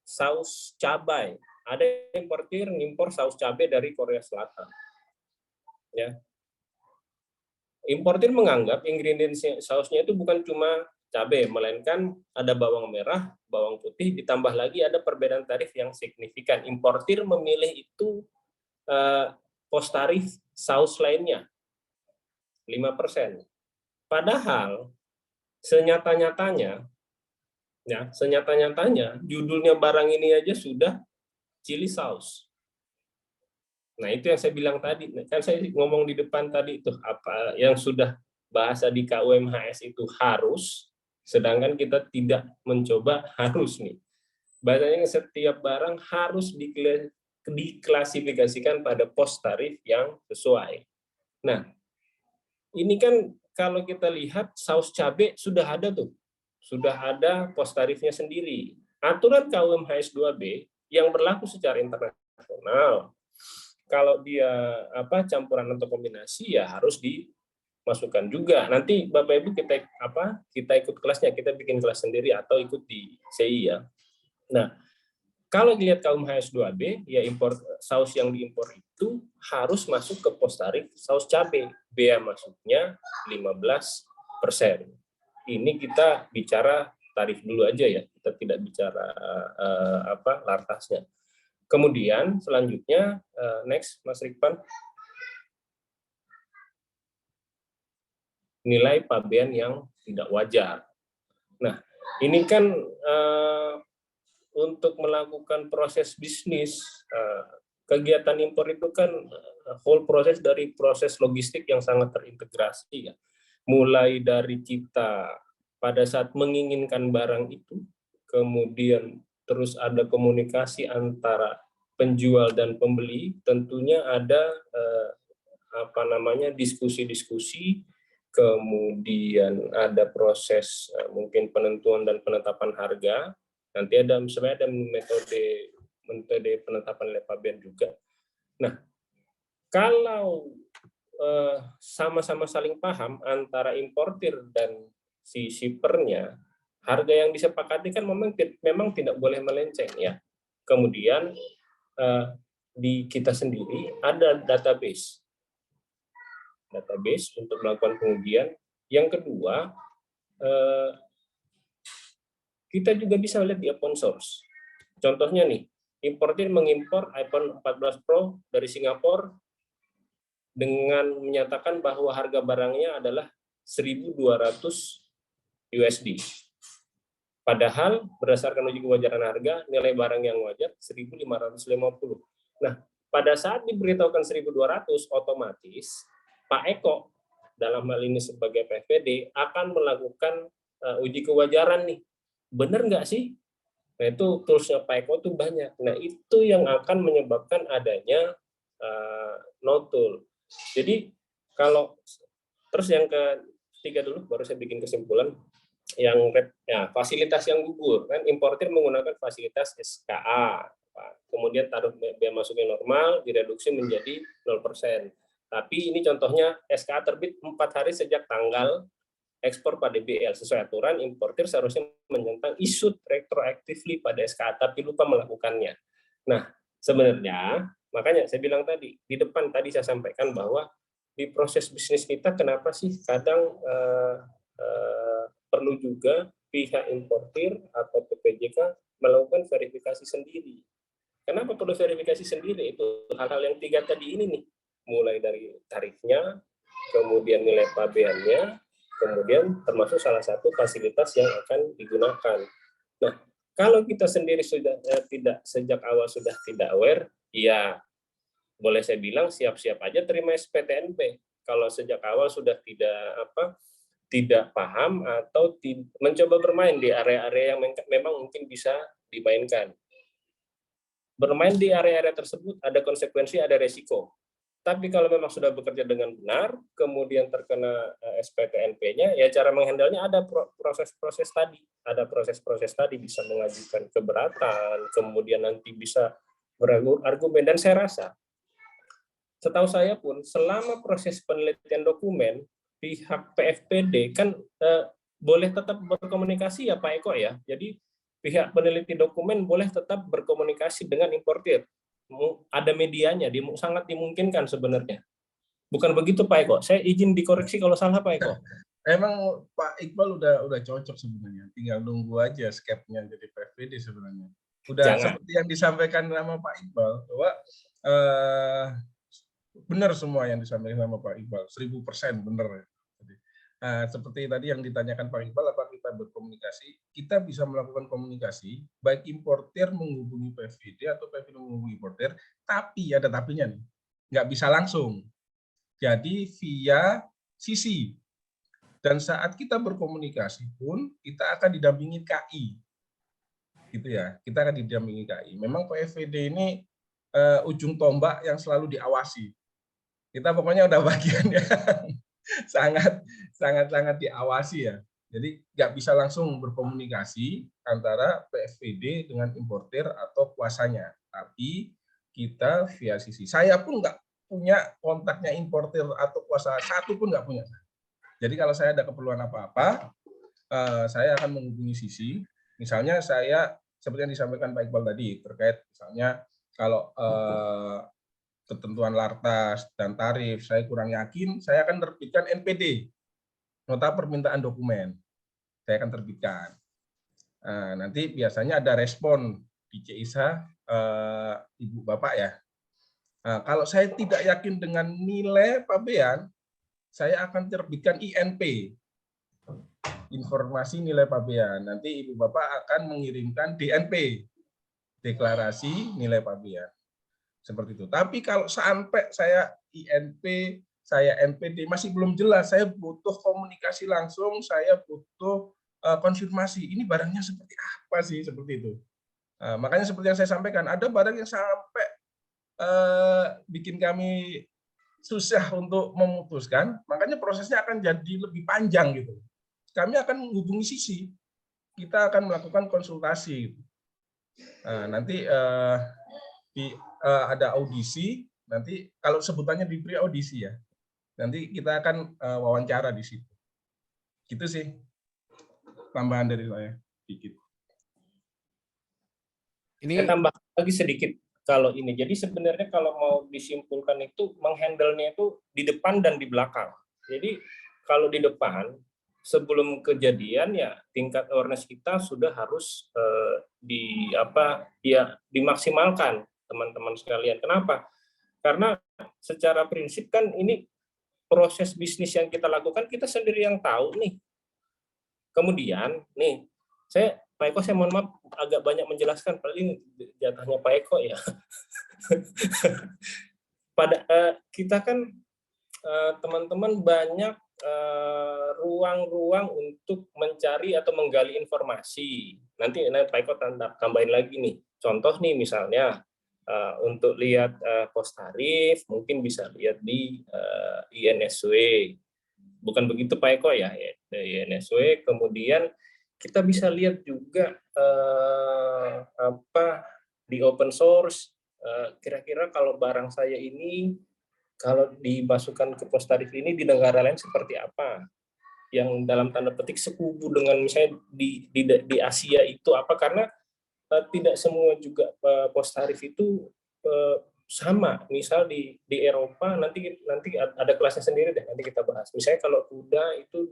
saus cabai. Ada importir ngimpor saus cabai dari Korea Selatan. Ya. Importir menganggap ingredients sausnya itu bukan cuma cabai, melainkan ada bawang merah, bawang putih, ditambah lagi ada perbedaan tarif yang signifikan. Importir memilih itu pos tarif saus lainnya 5%. Padahal senyata-nyatanya judulnya barang ini aja sudah chili sauce. Nah, itu yang saya bilang tadi. Kan saya ngomong di depan tadi itu apa yang sudah bahasa di KUMHS itu harus, sedangkan kita tidak mencoba harus nih. Bahasanya setiap barang harus diklasifikasikan pada pos tarif yang sesuai. Nah, ini kan kalau kita lihat saus cabai sudah ada tuh. Sudah ada pos tarifnya sendiri. Aturan KUMHS 2B yang berlaku secara internasional, kalau dia campuran atau kombinasi ya harus dimasukkan juga. Nanti Bapak Ibu kita ikut kelasnya, kita bikin kelas sendiri atau ikut di CI ya. Nah, kalau dilihat KUMHS 2B, ya saus yang diimpor itu harus masuk ke pos tarif saus cabai. Bea masuknya 15%. Ini kita bicara tarif dulu aja ya, kita tidak bicara lartasnya. Kemudian selanjutnya, next Mas Rikvan, nilai pabean yang tidak wajar. Nah, ini kan untuk melakukan proses bisnis, kegiatan impor itu kan whole proses dari proses logistik yang sangat terintegrasi ya. Mulai dari kita pada saat menginginkan barang itu, kemudian terus ada komunikasi antara penjual dan pembeli, tentunya ada diskusi-diskusi, kemudian ada proses mungkin penentuan dan penetapan harga. Nanti ada metode penetapan nilai pabean juga. Nah, kalau sama-sama saling paham antara importir dan si shippernya, harga yang disepakati kan memang tidak boleh melenceng ya. Kemudian di kita sendiri ada database. database untuk melakukan pengujian. Yang kedua, kita juga bisa lihat di open source. Contohnya nih, importir mengimpor iPhone 14 Pro dari Singapura dengan menyatakan bahwa harga barangnya adalah 1.200 USD. Padahal berdasarkan uji kewajaran harga, nilai barang yang wajar 1.550. Nah, pada saat diberitahukan 1.200, otomatis Pak Eko dalam hal ini sebagai PVD akan melakukan uji kewajaran nih. Benar nggak sih? Nah, itu toolsnya Pak Eko tuh banyak. Nah, itu yang akan menyebabkan adanya no tool. Jadi kalau terus yang ketiga dulu baru saya bikin kesimpulan. Yang fasilitas yang gugur kan, importir menggunakan fasilitas SKA, kemudian tarif bea masuknya normal direduksi menjadi 0%. Tapi ini contohnya SKA terbit 4 hari sejak tanggal ekspor pada BL. Sesuai aturan, importir seharusnya menyentang issued retroactively pada SKA, tapi lupa melakukannya. Nah, sebenarnya makanya saya bilang tadi di depan tadi saya sampaikan bahwa di proses bisnis kita kenapa sih kadang perlu juga pihak importir atau PPJK melakukan verifikasi sendiri. Kenapa perlu verifikasi sendiri? Itu hal-hal yang 3 tadi ini nih, mulai dari tarifnya, kemudian nilai pabeannya, kemudian termasuk salah satu fasilitas yang akan digunakan. Nah, kalau kita sendiri sudah tidak sejak awal sudah tidak aware, ya boleh saya bilang siap-siap aja terima SPTNP. Kalau sejak awal sudah tidak paham atau mencoba bermain di area-area yang memang mungkin bisa dimainkan. Bermain di area-area tersebut ada konsekuensi, ada resiko. Tapi kalau memang sudah bekerja dengan benar, kemudian terkena SPTNP-nya, ya cara menghandle-nya ada proses-proses tadi. Ada proses-proses tadi, bisa mengajukan keberatan, kemudian nanti bisa berargumen. Dan saya rasa, setahu saya pun, selama proses penelitian dokumen, pihak PFPD kan boleh tetap berkomunikasi ya Pak Eko ya. Jadi pihak peneliti dokumen boleh tetap berkomunikasi dengan importir. Ada medianya, sangat dimungkinkan sebenarnya. Bukan begitu Pak Eko? Saya izin dikoreksi kalau salah Pak Eko. Emang Pak Iqbal udah cocok sebenarnya. Tinggal nunggu aja skepnya jadi PFPD sebenarnya. Udah seperti yang disampaikan sama Pak Iqbal bahwa benar semua yang disampaikan sama Pak Iqbal, 1000% benar. Seperti tadi yang ditanyakan Pak Iqbal, apa kita berkomunikasi? Kita bisa melakukan komunikasi, baik importir menghubungi PVD atau PVD menghubungi importir, tapi ada tapinya nih, nggak bisa langsung. Jadi via CC. Dan saat kita berkomunikasi pun, kita akan didampingi KI. Gitu ya, kita akan didampingi KI. Memang PVD ini ujung tombak yang selalu diawasi. Kita pokoknya udah bagian yang sangat diawasi ya. Jadi nggak bisa langsung berkomunikasi antara PFPD dengan importir atau kuasanya. Tapi kita via sisi. Saya pun nggak punya kontaknya importir atau kuasa, satu pun nggak punya. Jadi kalau saya ada keperluan apa-apa, saya akan menghubungi sisi. Misalnya saya, seperti yang disampaikan Pak Iqbal tadi, terkait misalnya kalau ketentuan lartas dan tarif saya kurang yakin, saya akan terbitkan NPD, nota permintaan dokumen. Saya akan terbitkan. Nanti biasanya ada respon di CISA, Ibu Bapak ya. Kalau saya tidak yakin dengan nilai pabean, saya akan terbitkan INP, informasi nilai pabean. Nanti Ibu Bapak akan mengirimkan DNP, deklarasi nilai pabean. Seperti itu. Tapi kalau sampai saya INP, saya NPD masih belum jelas, saya butuh komunikasi langsung, saya butuh konfirmasi. Ini barangnya seperti apa sih, seperti itu. Makanya seperti yang saya sampaikan, ada barang yang sampai bikin kami susah untuk memutuskan, makanya prosesnya akan jadi lebih panjang gitu. Kami akan menghubungi sisi, kita akan melakukan konsultasi. Nanti ada audisi, nanti kalau sebutannya di pre-audisi ya, nanti kita akan wawancara di situ. Gitu sih tambahan dari saya, dikit. Saya tambah lagi sedikit, kalau ini. Jadi sebenarnya kalau mau disimpulkan itu menghandle-nya itu di depan dan di belakang. Jadi kalau di depan sebelum kejadian ya tingkat awareness kita sudah harus dimaksimalkan teman-teman sekalian. Kenapa? Karena secara prinsip kan ini proses bisnis yang kita lakukan kita sendiri yang tahu nih. Kemudian nih Pak Eko, saya mohon maaf agak banyak menjelaskan, paling jatahnya Pak Eko ya. Kita kan teman-teman banyak ruang-ruang untuk mencari atau menggali informasi. Nanti Pak Eko tambahin lagi nih. Contoh nih misalnya untuk lihat pos tarif mungkin bisa lihat di INSW. Bukan begitu Pak Eko ya, INSW. Kemudian kita bisa lihat juga di open source, kira-kira kalau barang saya ini kalau dimasukkan ke pos tarif ini di negara lain seperti apa, yang dalam tanda petik sekubu dengan misalnya di Asia itu apa, karena tidak semua juga pos tarif itu sama. Misal di Eropa nanti ada kelasnya sendiri deh, nanti kita bahas. Misalnya kalau kuda itu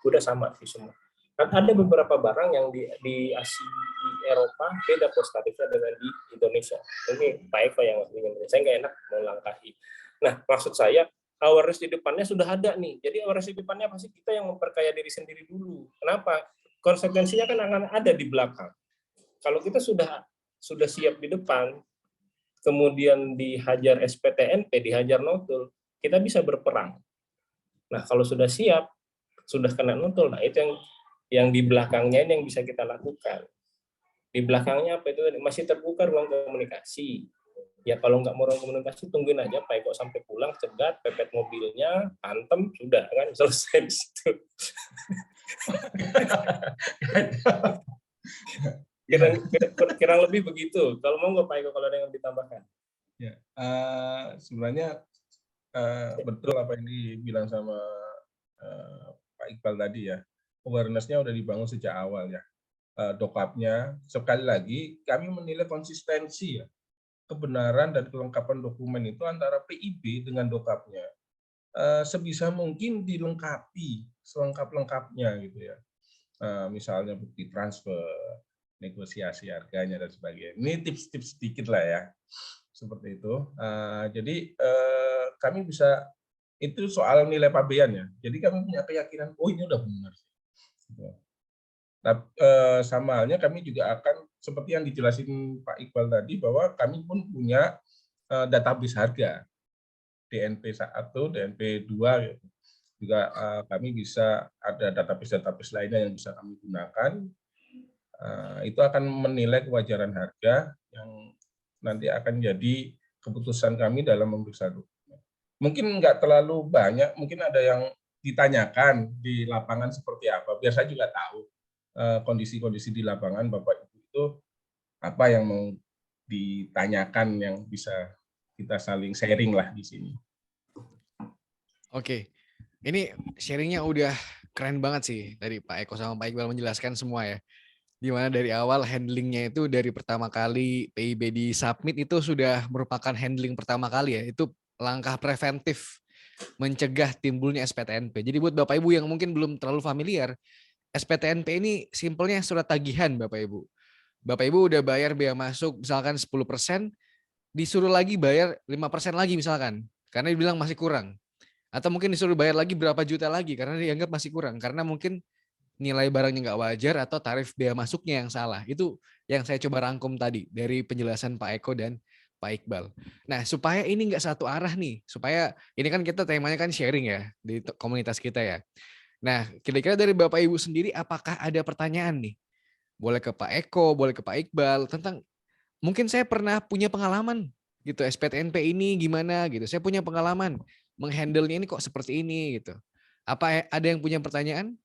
kuda sama di semua. Ada beberapa barang yang di Asia, di Eropa beda pos tarifnya dengan di Indonesia. Ini Pak Eko yang ingin, saya nggak enak melangkahi. Nah, maksud saya awareness di depannya sudah ada nih. Jadi awareness di depannya pasti kita yang memperkaya diri sendiri dulu. Kenapa? Konsekuensinya kan akan ada di belakang. Kalau kita sudah siap di depan, kemudian dihajar SPTNP, dihajar notul, kita bisa berperang. Nah, kalau sudah siap, sudah kena notul, nah itu yang di belakangnya ini yang bisa kita lakukan. Di belakangnya apa itu? Masih terbuka ruang komunikasi. Ya kalau nggak mau ruang komunikasi, tungguin aja Pak Eko sampai pulang, cegat, pepet mobilnya, antem, sudah kan selesai di situ. Kira lebih begitu. Kalau mau nggak Pak Eko, kalau ada yang ditambahkan? Ya, sebenarnya betul apa yang dibilang sama Pak Iqbal tadi ya. Awareness-nya udah dibangun sejak awal ya. Dokapnya, sekali lagi kami menilai konsistensi ya. Kebenaran dan kelengkapan dokumen itu antara PIB dengan dokapnya. Sebisa mungkin dilengkapi, selengkap-lengkapnya gitu ya. Misalnya bukti transfer, negosiasi harganya dan sebagainya. Ini tips-tips sedikit lah ya. Seperti itu. Jadi kami bisa, itu soal nilai pabean ya. Jadi kami punya keyakinan, oh ini udah benar. Nah, sama halnya kami juga akan, seperti yang dijelasin Pak Iqbal tadi, bahwa kami pun punya database harga, DNP 1, DNP 2, gitu. Juga kami bisa ada database lainnya yang bisa kami gunakan. Itu akan menilai kewajaran harga yang nanti akan jadi keputusan kami dalam memeriksa dokumen. Mungkin nggak terlalu banyak, mungkin ada yang ditanyakan di lapangan seperti apa, biar saya juga tahu kondisi-kondisi di lapangan Bapak Ibu itu apa yang mau ditanyakan yang bisa kita saling sharing lah di sini. Oke, ini sharingnya udah keren banget sih dari Pak Eko sama Pak Iqbal menjelaskan semua ya. Dimana dari awal handlingnya itu dari pertama kali PIB di submit itu sudah merupakan handling pertama kali ya. Itu langkah preventif mencegah timbulnya SPTNP. Jadi buat Bapak Ibu yang mungkin belum terlalu familiar, SPTNP ini simpelnya surat tagihan Bapak Ibu. Bapak Ibu udah bayar bea masuk misalkan 10%, disuruh lagi bayar 5% lagi misalkan, karena dibilang masih kurang. Atau mungkin disuruh bayar lagi berapa juta lagi karena dianggap masih kurang, karena mungkin nilai barangnya nggak wajar atau tarif bea masuknya yang salah. Itu yang saya coba rangkum tadi dari penjelasan Pak Eko dan Pak Iqbal. Nah, supaya ini nggak satu arah nih, supaya ini kan kita temanya kan sharing ya di komunitas kita ya. Nah, kira-kira dari Bapak Ibu sendiri apakah ada pertanyaan nih? Boleh ke Pak Eko, boleh ke Pak Iqbal tentang mungkin saya pernah punya pengalaman gitu, SPTNP ini gimana gitu. Saya punya pengalaman menghandle-nya ini kok seperti ini gitu. Apa ada yang punya pertanyaan?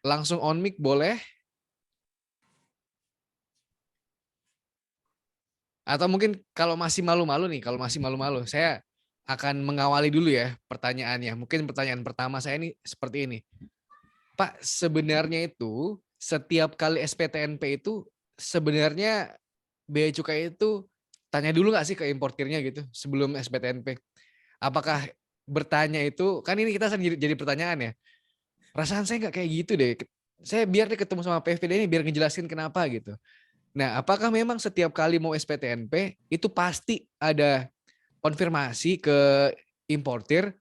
Langsung on mic boleh? Atau mungkin kalau masih malu-malu nih, saya akan mengawali dulu ya pertanyaannya. Mungkin pertanyaan pertama saya ini seperti ini. Pak, sebenarnya itu setiap kali SPTNP itu sebenarnya bea cukai itu tanya dulu nggak sih ke importirnya gitu sebelum SPTNP? Apakah bertanya itu kan ini kita jadi pertanyaan ya. Perasaan saya nggak kayak gitu deh. Saya biar deh ketemu sama PFPD ini biar ngejelasin kenapa gitu. Nah, apakah memang setiap kali mau SPTNP itu pasti ada konfirmasi ke importir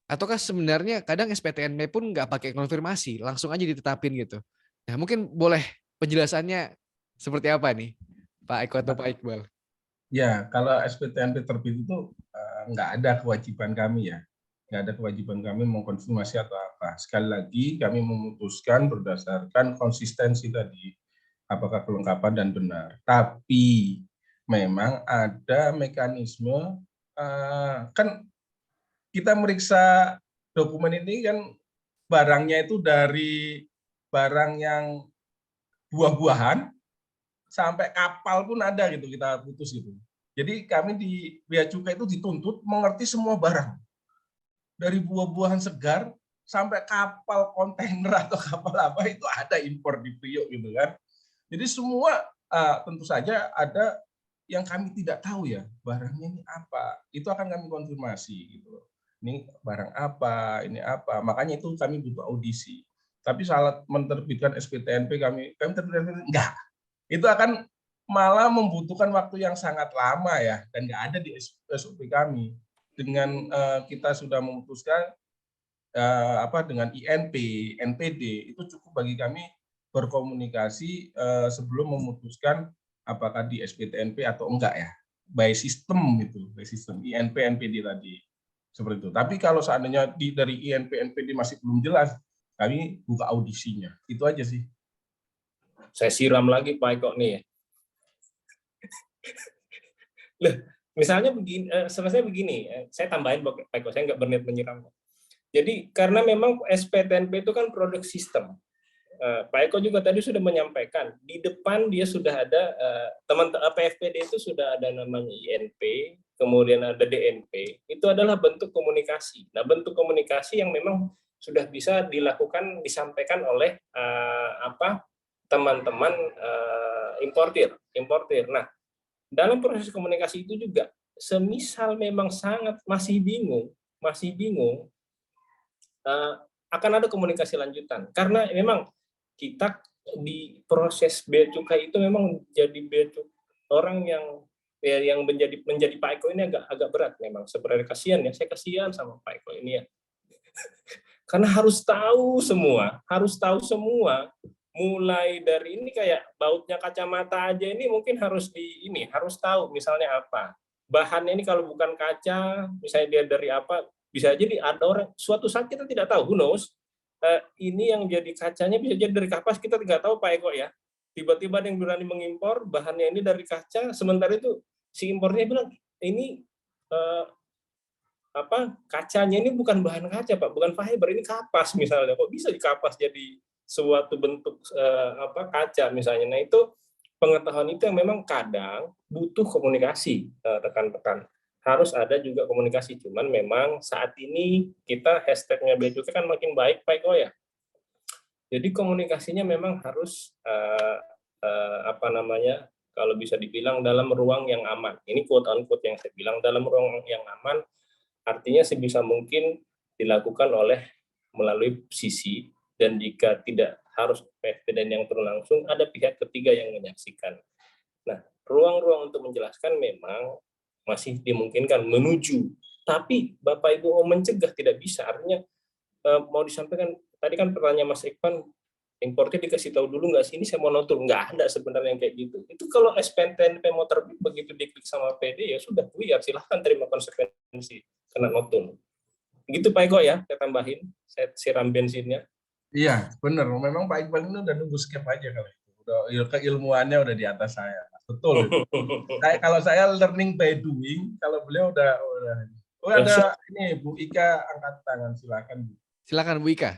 ataukah sebenarnya kadang SPTNP pun nggak pakai konfirmasi, langsung aja ditetapin gitu. Nah, mungkin boleh penjelasannya seperti apa nih, Pak Eko atau Pak Iqbal? Ya, kalau SPTNP terbit itu nggak ada kewajiban kami ya. Nggak ada kewajiban kami mengkonfirmasi atau apa. Sekali lagi kami memutuskan berdasarkan konsistensi tadi, apakah kelengkapan dan benar. Tapi memang ada mekanisme, kan kita meriksa dokumen ini kan barangnya itu dari barang yang buah-buahan sampai kapal pun ada gitu kita putus gitu. Jadi kami di Bea Cukai itu dituntut mengerti semua barang. Dari buah-buahan segar sampai kapal kontainer atau kapal apa itu ada impor di Priok gitu kan. Jadi semua tentu saja ada yang kami tidak tahu ya, barangnya ini apa. Itu akan kami konfirmasi gitu. Ini barang apa, ini apa. Makanya itu kami butuh audisi. Tapi saat menerbitkan SPTNP kami terbitkan enggak. Itu akan malah membutuhkan waktu yang sangat lama ya dan nggak ada di SOP kami. Dengan kita sudah memutuskan dengan INP, NPD itu cukup bagi kami berkomunikasi sebelum memutuskan apakah di SPTNP atau enggak ya. By system gitu, by system INP, NPD tadi seperti itu. Tapi kalau seandainya dari INP, NPD masih belum jelas, kami buka audisinya. Itu aja sih. Saya siram lagi Pak Eko nih ya. Loh, misalnya begini, selesai begini, saya tambahin Pak Eko, saya nggak berniat menyiram. Jadi karena memang SPTNP itu kan produk sistem. Pak Eko juga tadi sudah menyampaikan di depan dia sudah ada teman PFPD itu sudah ada namanya INP, kemudian ada DNP. Itu adalah bentuk komunikasi. Nah, bentuk komunikasi yang memang sudah bisa dilakukan disampaikan oleh teman-teman importir. Nah, dalam proses komunikasi itu juga semisal memang sangat masih bingung akan ada komunikasi lanjutan karena memang kita di proses bea cukai itu memang jadi orang yang menjadi Pak Eko ini agak berat memang. Sebenarnya kasihan ya, saya kasihan sama Pak Eko ini ya. Karena harus tahu semua, mulai dari ini kayak bautnya kacamata aja ini mungkin harus tahu misalnya apa. Bahannya ini kalau bukan kaca, misalnya dia dari apa, bisa jadi ada orang suatu saat kita tidak tahu, who knows, ini yang jadi kacanya bisa jadi dari kapas, kita tidak tahu Pak Eko ya. Tiba-tiba ada yang berani mengimpor bahannya ini dari kaca, sementara itu si impornya bilang ini kacanya ini bukan bahan kaca Pak, bukan fiber, ini kapas misalnya. Kok bisa dikapas jadi suatu bentuk kaca misalnya. Nah, itu pengetahuan itu yang memang kadang butuh komunikasi, rekan-rekan. Harus ada juga komunikasi, cuman memang saat ini kita hashtagnya Bea Cukai kan makin baik Pak Eko ya. Jadi komunikasinya memang harus kalau bisa dibilang dalam ruang yang aman. Ini quote unquote yang saya bilang, dalam ruang yang aman artinya sebisa mungkin dilakukan melalui sisi, dan jika tidak harus PFPD yang turun langsung, ada pihak ketiga yang menyaksikan. Nah, ruang-ruang untuk menjelaskan memang masih dimungkinkan menuju, tapi Bapak Ibu mau mencegah tidak bisa. Artinya mau disampaikan, tadi kan pertanyaan Mas Iqbal, importer dikasih tahu dulu nggak sih, ini saya mau notul, nggak ada sebenarnya yang kayak gitu. Itu kalau SPTNP mau terbit begitu diklik sama PD ya sudah, buyar, silahkan terima konsekuensi kena notul. Gitu Pak Eko ya, saya tambahin, saya siram bensinnya. Iya, benar. Memang Pak Iqbal ini udah nunggu skip aja kali itu. Udah keilmuannya udah di atas saya. Betul. Kalau saya learning by doing, kalau beliau udah. Oh, ada ini Bu Ika angkat tangan, silakan Bu. Silakan Bu Ika.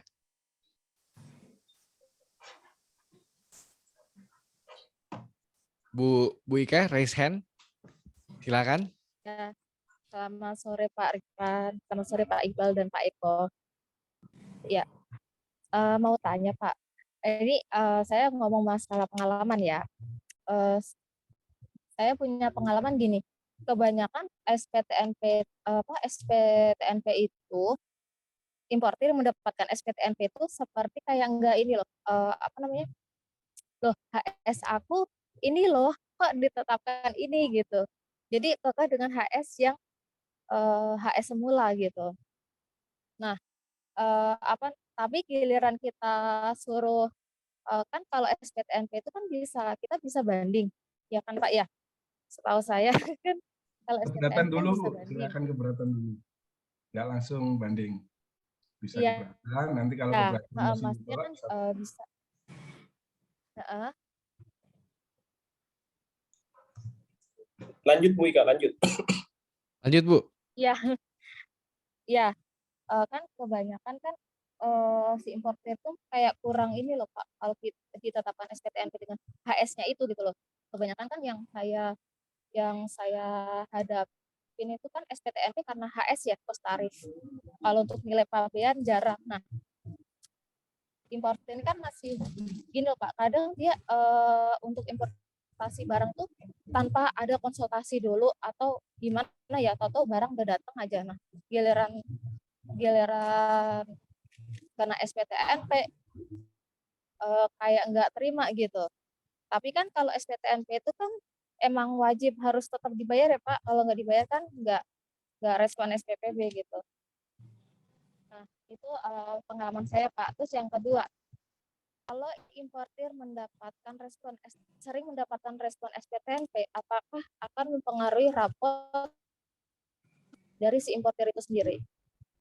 Bu Ika, raise hand. Silakan. Ya, selamat sore Pak Rifan, selamat sore Pak Iqbal dan Pak Eko. Ya, mau tanya Pak, ini saya ngomong masalah pengalaman ya. eh, saya punya pengalaman gini, kebanyakan SPTNP itu importir mendapatkan SPTNP itu seperti kayak enggak ini loh, apa namanya, loh HS aku ini loh kok ditetapkan ini gitu. Jadi kekeh dengan HS yang HS semula gitu. Nah, tapi giliran kita suruh, kan kalau SPTNP itu kan kita bisa banding, ya kan Pak ya? Setahu saya kan kalau Keberatan SPTNP kan dulu, bisa banding. silakan keberatan dulu. Nggak langsung banding. Bisa Iya, keberatan, nanti kalau keberatan masih maksudnya ditolak, kan bisa. Heeh. Lanjut Bu Ika, lanjut. Lanjut Bu. Iya, iya. Kan kebanyakan kan si importer tuh kayak kurang ini loh Pak, kalau ditetapkan SPTNP dengan HS-nya itu gitu loh. Kebanyakan kan yang saya hadapin itu kan SPTNP karena HS ya, pos tarif. Kalau untuk nilai pabean jarang. Nah, importer ini kan masih gini loh Pak, kadang dia untuk importasi barang tuh tanpa ada konsultasi dulu atau gimana ya, tahu-tahu barang udah datang aja. Nah, giliran giliran karena SPTNP kayak nggak terima gitu. Tapi kan kalau SPTNP itu kan emang wajib harus tetap dibayar ya Pak. Kalau nggak dibayar kan nggak respon SPPB gitu. Nah, itu pengalaman saya Pak. Terus yang kedua, kalau importir sering mendapatkan respon SPTNP, apakah akan mempengaruhi rapor dari si importir itu sendiri?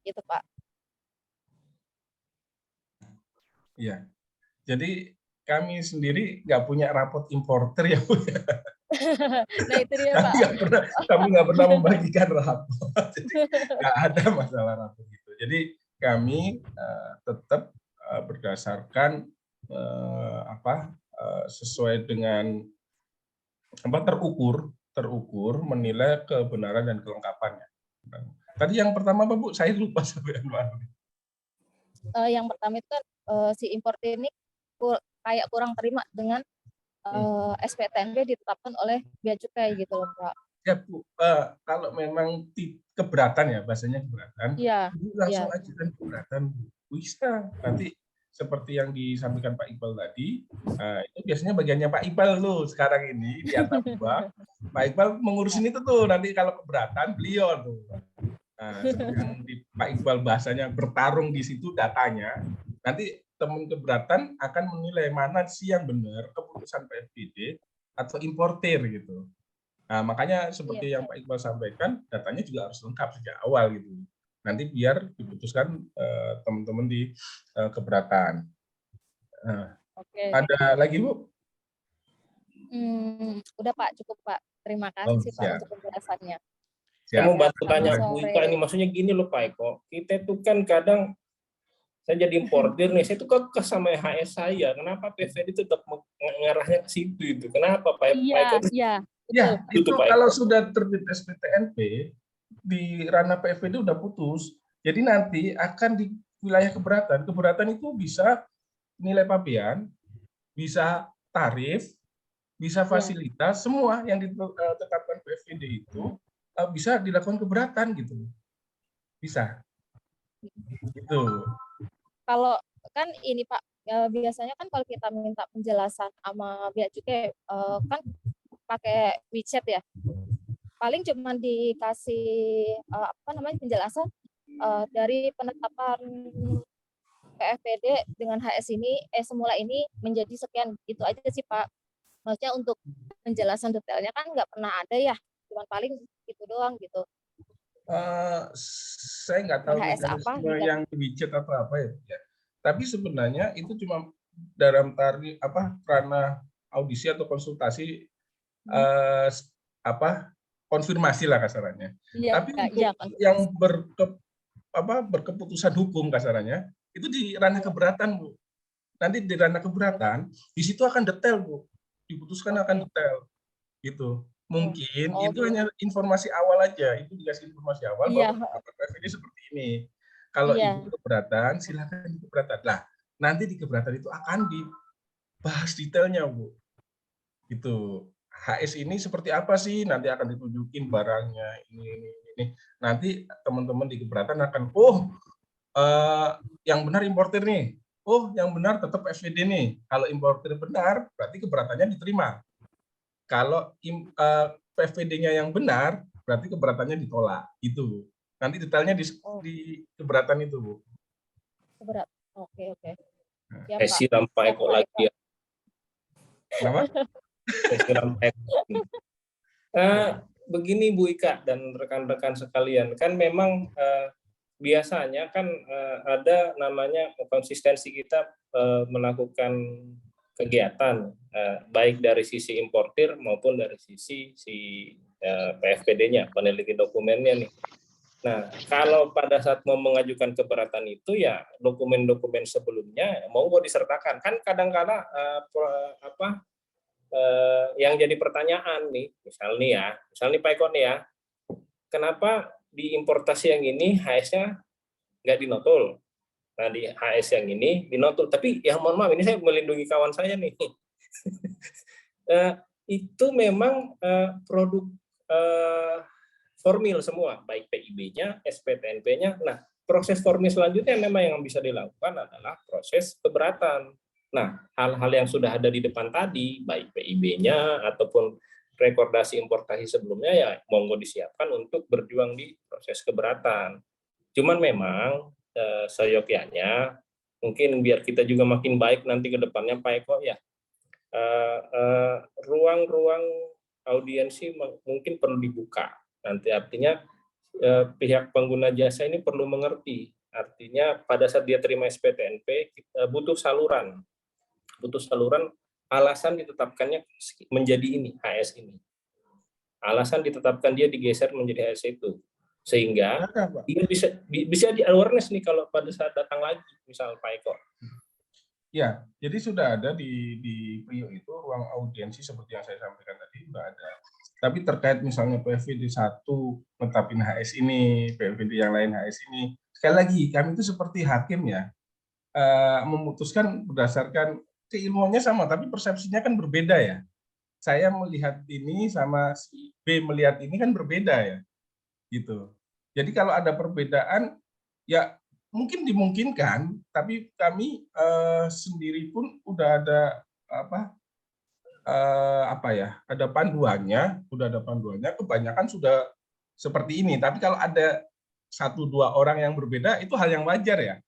Gitu Pak. Iya. Jadi kami sendiri nggak punya rapot importer ya Bu. Nah itu dia Pak. Kami nggak pernah membagikan rapot. Jadi nggak ada masalah rapot itu. Jadi kami tetap berdasarkan sesuai dengan terukur menilai kebenaran dan kelengkapannya. Tadi yang pertama apa Bu? Saya lupa sampai mana. Yang pertama itu kan si importir ini kayak kurang terima dengan SPTNP ditetapkan oleh bea cukai gitu loh Pak. Ya Bu, kalau memang keberatan ya, bahasanya keberatan, Iya, Ibu langsung iya. ajukan keberatan Bu. Bisa, nanti seperti yang disampaikan Pak Iqbal tadi, itu biasanya bagiannya Pak Iqbal loh sekarang ini di atap bawah. Pak Iqbal mengurusin itu tuh, nanti kalau keberatan beliau tuh. Nah, seperti yang di Pak Iqbal bahasanya bertarung di situ datanya, nanti teman keberatan akan menilai mana sih yang benar, keputusan PFBD atau importir gitu. Nah, makanya Iya. seperti yang Pak Iqbal sampaikan, datanya juga harus lengkap sejak awal gitu. Nanti biar diputuskan teman-teman di keberatan. Oke. Ada lagi Bu? Udah Pak, cukup Pak. Terima Oh, kasih Pak siap. untuk penjelasannya. Saya mau bantu Selamat tanya Bu sore. Ika ini, maksudnya gini loh Pak Eko, kita tuh kan kadang saya jadi importir nih, saya tuh kekeh sama HS saya. Kenapa PVD tetap mengarahnya ke situ itu? Kenapa Pak Eko? Iya, Ya, betul. itu kalau sudah terbit SPTNP di ranah PFD udah putus. Jadi nanti akan di wilayah keberatan. Keberatan itu bisa nilai pabean, bisa tarif, bisa fasilitas, semua yang ditetapkan PFD itu bisa dilakukan keberatan gitu. Bisa. Gitu. Kalau kan ini Pak, biasanya kan kalau kita minta penjelasan sama bea cukai kan pakai WeChat ya. Paling cuma dikasih penjelasan dari penetapan PFPD dengan HS ini semula ini menjadi sekian, itu aja sih Pak. Maksudnya untuk penjelasan detailnya kan nggak pernah ada ya, cuma paling itu doang gitu. Saya nggak tahu HS apa mekanisme gitu. yang widget atau apa ya. Tapi sebenarnya itu cuma dalam ranah audisi atau konsultasi konfirmasi lah kasarannya. Iya, Tapi untuk iya kan. yang berkeputusan hukum kasarannya itu di ranah keberatan Bu. Nanti di ranah keberatan di situ akan detail Bu. Diputuskan akan detail gitu. Mungkin itu hanya informasi awal aja, itu dikasih informasi awal bahwa PFD seperti ini. Kalau Ibu keberatan, silakan keberatan. Nah, nanti di keberatan itu akan dibahas detailnya, Bu. Itu HS ini seperti apa sih? Nanti akan ditunjukin barangnya ini. Nanti teman-teman di keberatan akan, yang benar importir nih. Oh, yang benar tetap FVD nih. Kalau importir benar, berarti keberatannya diterima. Kalau PVD-nya yang benar, berarti keberatannya ditolak. Itu. Nanti detailnya di keberatan itu, Bu. Keberat. Oke. Siap, Saya Pak. siram Pak Siap, Eko Pak lagi Eko. ya. Kenapa? Saya siram Pak Eko. Begini Bu Ika dan rekan-rekan sekalian, kan memang biasanya kan ada namanya konsistensi kita melakukan kegiatan baik dari sisi importir maupun dari sisi PFPD-nya, peneliti dokumennya nih. Nah, kalau pada saat mau mengajukan keberatan itu ya dokumen-dokumen sebelumnya monggo disertakan. Kan kadang-kala yang jadi pertanyaan nih, misalnya Pak Eko nih ya, kenapa di importasi yang ini HS-nya nggak dinotul? Nah, di HS yang ini dinotul. Tapi ya mohon maaf, ini saya melindungi kawan saya nih. Itu memang produk formil semua, baik PIB-nya, SPTNP-nya. Nah, proses formil selanjutnya memang yang bisa dilakukan adalah proses keberatan. Nah, hal-hal yang sudah ada di depan tadi, baik PIB-nya ataupun rekordasi importasi sebelumnya, ya monggo disiapkan untuk berjuang di proses keberatan. Cuman memang seyogyanya, mungkin biar kita juga makin baik nanti ke depannya Pak Eko ya, ruang-ruang audiensi mungkin perlu dibuka. Nanti artinya pihak pengguna jasa ini perlu mengerti. Artinya pada saat dia terima SPTNP, butuh saluran alasan ditetapkannya menjadi ini, HS ini. Alasan ditetapkan dia digeser menjadi HS itu. Sehingga dia bisa di awareness nih kalau pada saat datang lagi, misal Pak Eko. Ya, jadi sudah ada di Prio itu ruang audiensi seperti yang saya sampaikan tadi, sudah ada. Tapi terkait misalnya PVD 1 netapin HS ini, PVD yang lain HS ini, sekali lagi kami itu seperti hakim ya, memutuskan berdasarkan keilmuannya sama, tapi persepsinya kan berbeda ya. Saya melihat ini sama si B melihat ini kan berbeda ya, gitu. Jadi kalau ada perbedaan, ya mungkin dimungkinkan, tapi kami sendiri pun udah ada ada panduannya, kebanyakan sudah seperti ini. Tapi kalau ada 1-2 orang yang berbeda, itu hal yang wajar ya,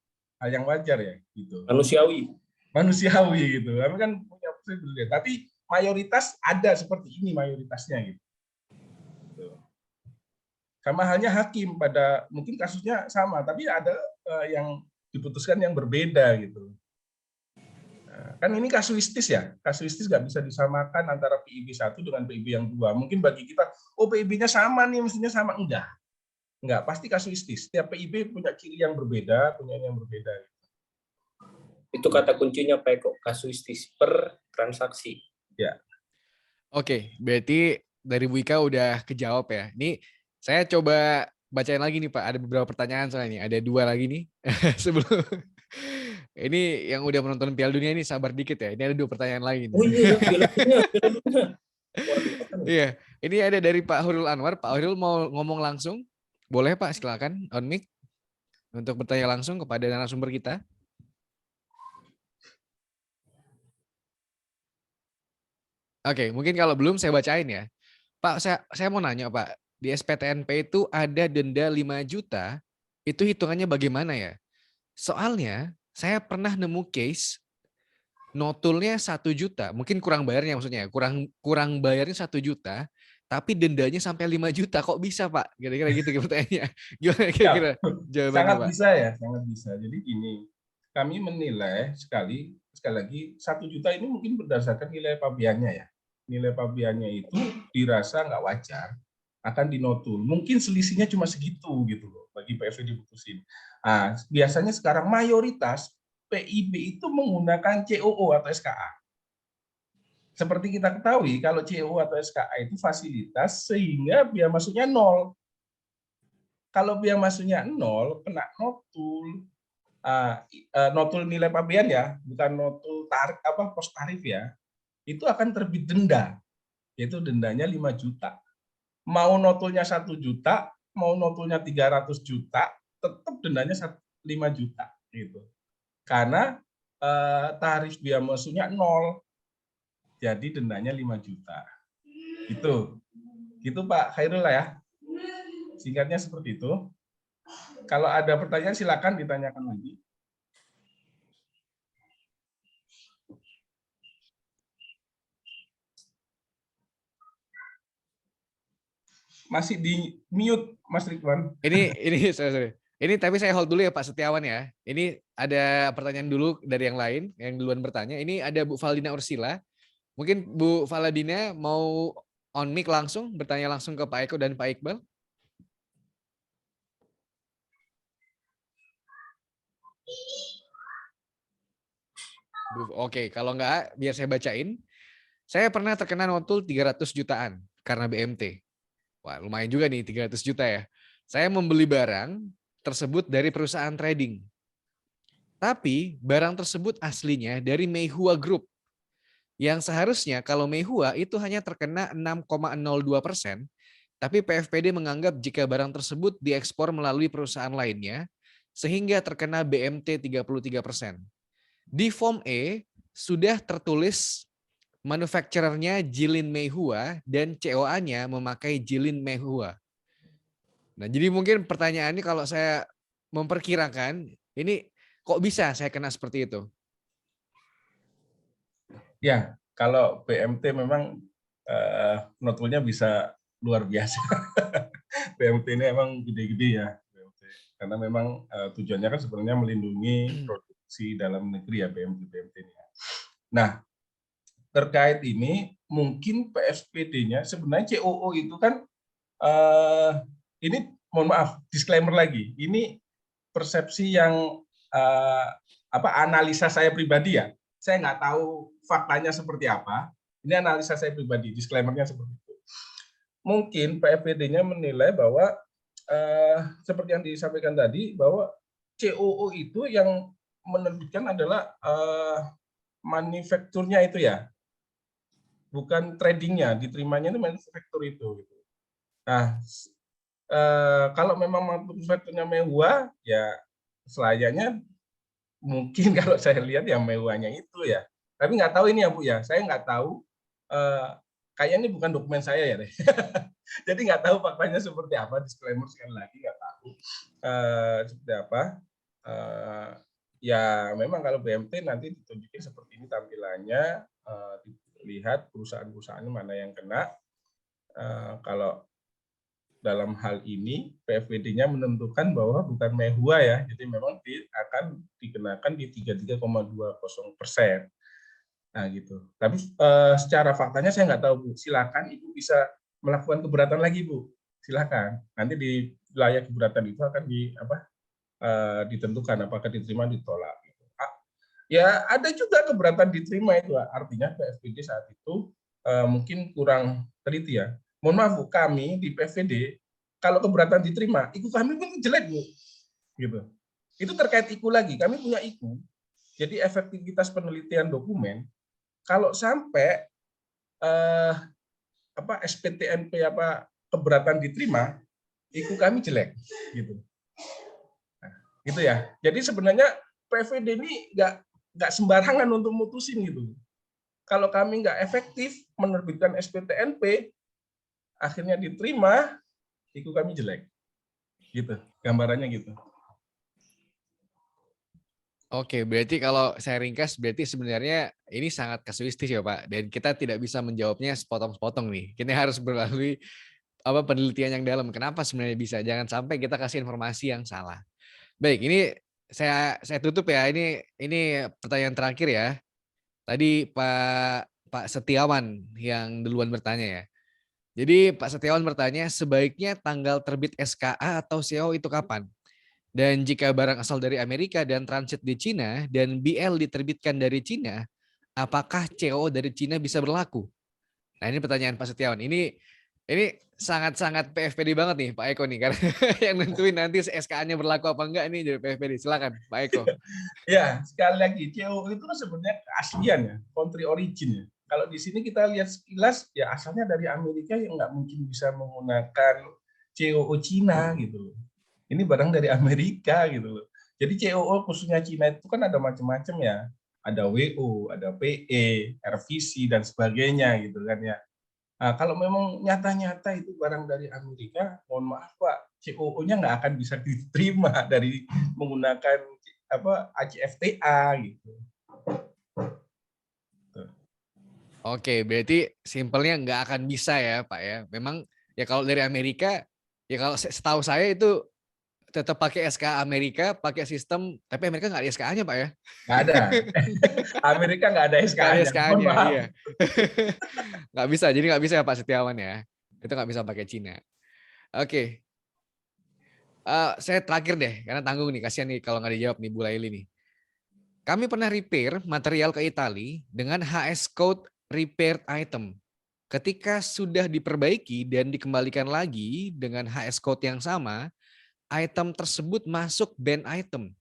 gitu. Manusiawi gitu. Kami kan punya prinsip, tapi mayoritas ada seperti ini mayoritasnya gitu. Sama halnya hakim pada mungkin kasusnya sama, tapi ada yang diputuskan yang berbeda gitu. Nah, kan ini kasuistis ya, kasuistis nggak bisa disamakan antara PIB 1 dengan PIB yang 2. Mungkin bagi kita, oh PIB-nya sama nih, mestinya sama. Enggak, pasti kasuistis. Setiap PIB punya ciri yang berbeda, punya yang berbeda. Itu kata kuncinya Pak Eko, kasuistis per transaksi. Ya. Oke, berarti dari Bu Ika udah kejawab ya. Ini saya coba bacain lagi nih Pak, ada beberapa pertanyaan soalnya nih, ada 2 lagi nih. Sebelum ini yang udah menonton Piala Dunia ini sabar dikit ya. Ini ada 2 pertanyaan lagi nih. Oh iya, Piala Dunia. Iya, ini ada dari Pak Hurul Anwar. Pak Hurul mau ngomong langsung? Boleh Pak, silakan on mic untuk bertanya langsung kepada narasumber kita. Oke, mungkin kalau belum saya bacain ya. Pak, saya mau nanya Pak, di SPTNP itu ada denda 5 juta, itu hitungannya bagaimana ya? Soalnya saya pernah nemu case notulnya 1 juta, mungkin kurang bayarnya maksudnya, kurang bayarnya 1 juta, tapi dendanya sampai 5 juta, kok bisa Pak? Kira-kira gitu pertanyaannya. Gimana kira-kira jawabannya sangat Pak? bisa ya, sangat bisa. Jadi gini, kami menilai sekali lagi 1 juta ini mungkin berdasarkan nilai pabeannya ya. Nilai pabeannya itu dirasa nggak wajar, akan dinotul. Mungkin selisihnya cuma segitu gitu loh bagi PFV diputusin. Nah, biasanya sekarang mayoritas PIB itu menggunakan COO atau SKA. Seperti kita ketahui, kalau COO atau SKA itu fasilitas sehingga biaya masuknya 0. Kalau biaya masuknya 0, kena notul. Notul nilai pabean ya, bukan notul tarif pos tarif ya. itu akan terbit denda, yaitu dendanya 5 juta. Mau notulnya 1 juta, mau notulnya 300 juta, tetap dendanya 5 juta gitu. Karena tarif biaya masuknya 0, jadi dendanya 5 juta. Gitu Pak Khairullah ya. Singkatnya seperti itu. Kalau ada pertanyaan silakan ditanyakan lagi. Masih di mute Mas Ridwan. Ini sorry. Ini tapi saya hold dulu ya Pak Setiawan ya. Ini ada pertanyaan dulu dari yang lain yang duluan bertanya. Ini ada Bu Valdina Ursila. Mungkin Bu Valdina mau on mic langsung bertanya langsung ke Pak Eko dan Pak Iqbal. Oke, kalau enggak biar saya bacain. Saya pernah terkena notul 300 jutaan karena BMT. Wah, lumayan juga nih 300 juta ya. Saya membeli barang tersebut dari perusahaan trading. Tapi barang tersebut aslinya dari Meihua Group. Yang seharusnya kalau Meihua itu hanya terkena 6,02%, tapi PFPD menganggap jika barang tersebut diekspor melalui perusahaan lainnya, sehingga terkena BMT 33%. Di Form E sudah tertulis manufacturer-nya Jilin Meihua dan COA-nya memakai Jilin Meihua. Nah, jadi mungkin pertanyaannya kalau saya memperkirakan, ini kok bisa saya kena seperti itu? Ya, kalau BMT memang notulnya bisa luar biasa. BMT ini emang gede-gede ya. BMT. Karena memang tujuannya kan sebenarnya melindungi produksi dalam negeri ya BMT ini. Nah, terkait ini mungkin PSPD-nya sebenarnya COO itu kan ini mohon maaf disclaimer lagi, ini persepsi yang analisa saya pribadi ya. Saya nggak tahu faktanya seperti apa. Ini analisa saya pribadi, disclaimer-nya seperti itu. Mungkin PFPD-nya menilai bahwa seperti yang disampaikan tadi bahwa COO itu yang menerbitkan adalah manufakturnya itu ya, bukan tradingnya, diterimanya itu manufaktur itu. Nah, kalau memang manufakturnya Meihua, ya selayaknya mungkin kalau saya lihat ya Meihuanya itu ya. Tapi nggak tahu ini ya Bu ya, saya nggak tahu. Kayaknya ini bukan dokumen saya ya deh. Jadi nggak tahu faktanya seperti apa, disclaimer sekali lagi nggak tahu seperti apa. Ya memang kalau BMT nanti ditunjukin seperti ini tampilannya, dilihat perusahaan-perusahaan mana yang kena. Kalau dalam hal ini PFPD-nya menentukan bahwa bukan Meihua ya, jadi memang akan dikenakan di 33,20%. Nah gitu. Tapi secara faktanya saya nggak tahu Bu. Silakan Ibu bisa melakukan keberatan lagi Bu. Silakan. Nanti di wilayah keberatan itu akan ditentukan apakah diterima ditolak. Ya ada juga keberatan diterima itu, artinya PFPD saat itu mungkin kurang teliti ya. Mohon maaf Bu, kami di PFPD kalau keberatan diterima, IKU kami pun jelek Bu. Gitu. Itu terkait IKU lagi, kami punya IKU. Jadi efektivitas penelitian dokumen kalau sampai SPTNP keberatan diterima, IKU kami jelek gitu. Nah, gitu ya. Jadi sebenarnya PFPD ini nggak sembarangan untuk mutusin gitu. Kalau kami nggak efektif menerbitkan SPTNP, akhirnya diterima, IKU kami jelek. Gitu, gambarannya gitu. Oke, berarti kalau saya ringkas, berarti sebenarnya ini sangat kasuistis ya Pak, dan kita tidak bisa menjawabnya sepotong-sepotong nih. Kita harus melalui penelitian yang dalam. Kenapa sebenarnya bisa? Jangan sampai kita kasih informasi yang salah. Baik, ini saya tutup ya. Ini pertanyaan terakhir ya. Tadi Pak Setiawan yang duluan bertanya ya. Jadi Pak Setiawan bertanya, sebaiknya tanggal terbit SKA atau CO itu kapan? Dan jika barang asal dari Amerika dan transit di Cina dan BL diterbitkan dari Cina, apakah CO dari Cina bisa berlaku? Nah ini pertanyaan Pak Setiawan. Ini sangat-sangat PFPD banget nih Pak Eko nih, karena yang nentuin nanti SKA-nya berlaku apa enggak ini dari PFPD. Silakan Pak Eko. Ya sekali lagi CO itu kan sebenarnya keaslian ya, country origin ya. Kalau di sini kita lihat sekilas, ya asalnya dari Amerika yang nggak mungkin bisa menggunakan COO Cina gitu loh. Ini barang dari Amerika gitu loh. Jadi COO khususnya Cina itu kan ada macam-macam ya. Ada WO, ada PE, RVC, dan sebagainya gitu kan ya. Nah, kalau memang nyata-nyata itu barang dari Amerika, mohon maaf Pak, COO-nya nggak akan bisa diterima dari menggunakan ACFTA gitu. Oke, berarti simpelnya nggak akan bisa ya Pak ya. Memang ya kalau dari Amerika, ya kalau setahu saya itu tetap pakai SK Amerika, pakai sistem, tapi Amerika nggak ada SKA-nya Pak ya? Nggak ada. Amerika nggak ada Nggak ada SKA-nya. Mohon SKA-nya, maaf. iya. Nggak bisa, jadi nggak bisa ya Pak Setiawan ya. Itu nggak bisa pakai Cina. Oke, saya terakhir deh, karena tanggung nih, kasihan nih kalau nggak dijawab nih Bu Laili nih. Kami pernah repair material ke Italia dengan HS code repaired item. Ketika sudah diperbaiki dan dikembalikan lagi dengan HS code yang sama, item tersebut masuk ban item.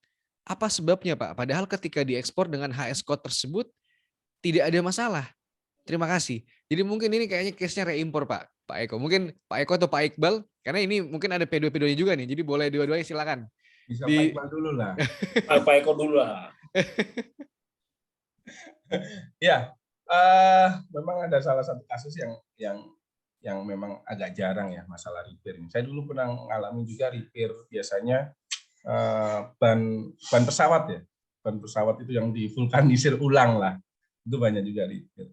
Apa sebabnya Pak? Padahal ketika diekspor dengan HS code tersebut tidak ada masalah. Terima kasih. Jadi mungkin ini kayaknya case-nya reimpor Pak Eko. Mungkin Pak Eko atau Pak Iqbal, karena ini mungkin ada P2P2-nya juga nih. Jadi boleh dua-duanya silakan. Bisa Pak Iqbal dulu lah. Pak Eko dulu lah. Ya, memang ada salah satu kasus yang memang agak jarang ya masalah repair ini. Saya dulu pernah mengalami juga repair biasanya ban pesawat ya. Ban pesawat itu yang divulkanisir ulang lah. Itu banyak juga repair.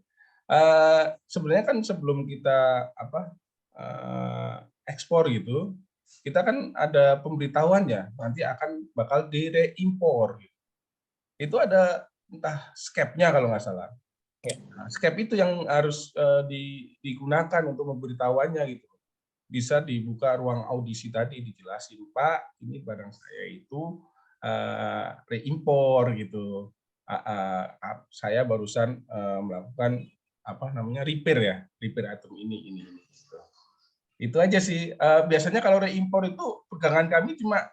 Sebenarnya kan sebelum kita ekspor gitu, kita kan ada pemberitahuan ya, nanti akan bakal direimpor. Itu ada entah skepnya kalau nggak salah. Nah, skep itu yang harus digunakan untuk memberitahuannya gitu. Bisa dibuka ruang audisi tadi, dijelasin, Pak, ini barang saya itu reimpor gitu. Saya barusan melakukan repair item ini. Gitu. Itu aja sih. Biasanya kalau reimpor itu pegangan kami cuma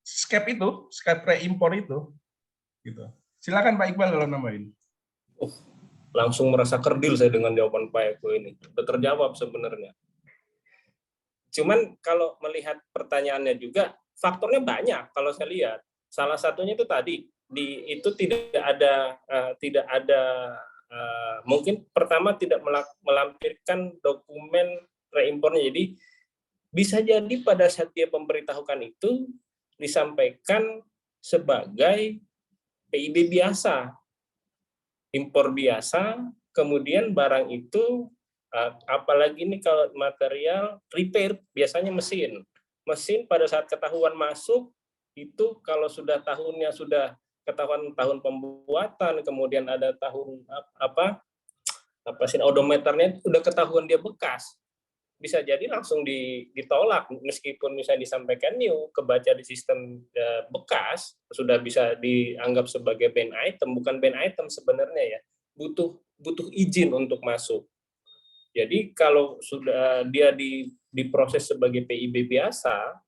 skep reimpor itu. Gitu. Silakan Pak Iqbal kalau nambahin. Langsung merasa kerdil saya dengan jawaban Pak Eko ini. Sudah terjawab sebenarnya. Cuman kalau melihat pertanyaannya juga, faktornya banyak kalau saya lihat. Salah satunya itu tadi, itu tidak ada mungkin pertama tidak melampirkan dokumen reimpornya. Jadi bisa jadi pada saat dia memberitahukan itu disampaikan sebagai PIB biasa, impor biasa, kemudian barang itu apalagi ini kalau material repair, biasanya mesin pada saat ketahuan masuk itu kalau sudah tahunnya sudah ketahuan tahun pembuatan, kemudian ada tahun odometernya udah ketahuan dia bekas, bisa jadi langsung ditolak meskipun misalnya disampaikan new, kebaca di sistem bekas sudah bisa dianggap sebagai ban item, bukan ban item sebenarnya ya, butuh izin untuk masuk. Jadi kalau sudah dia diproses sebagai PIB biasa,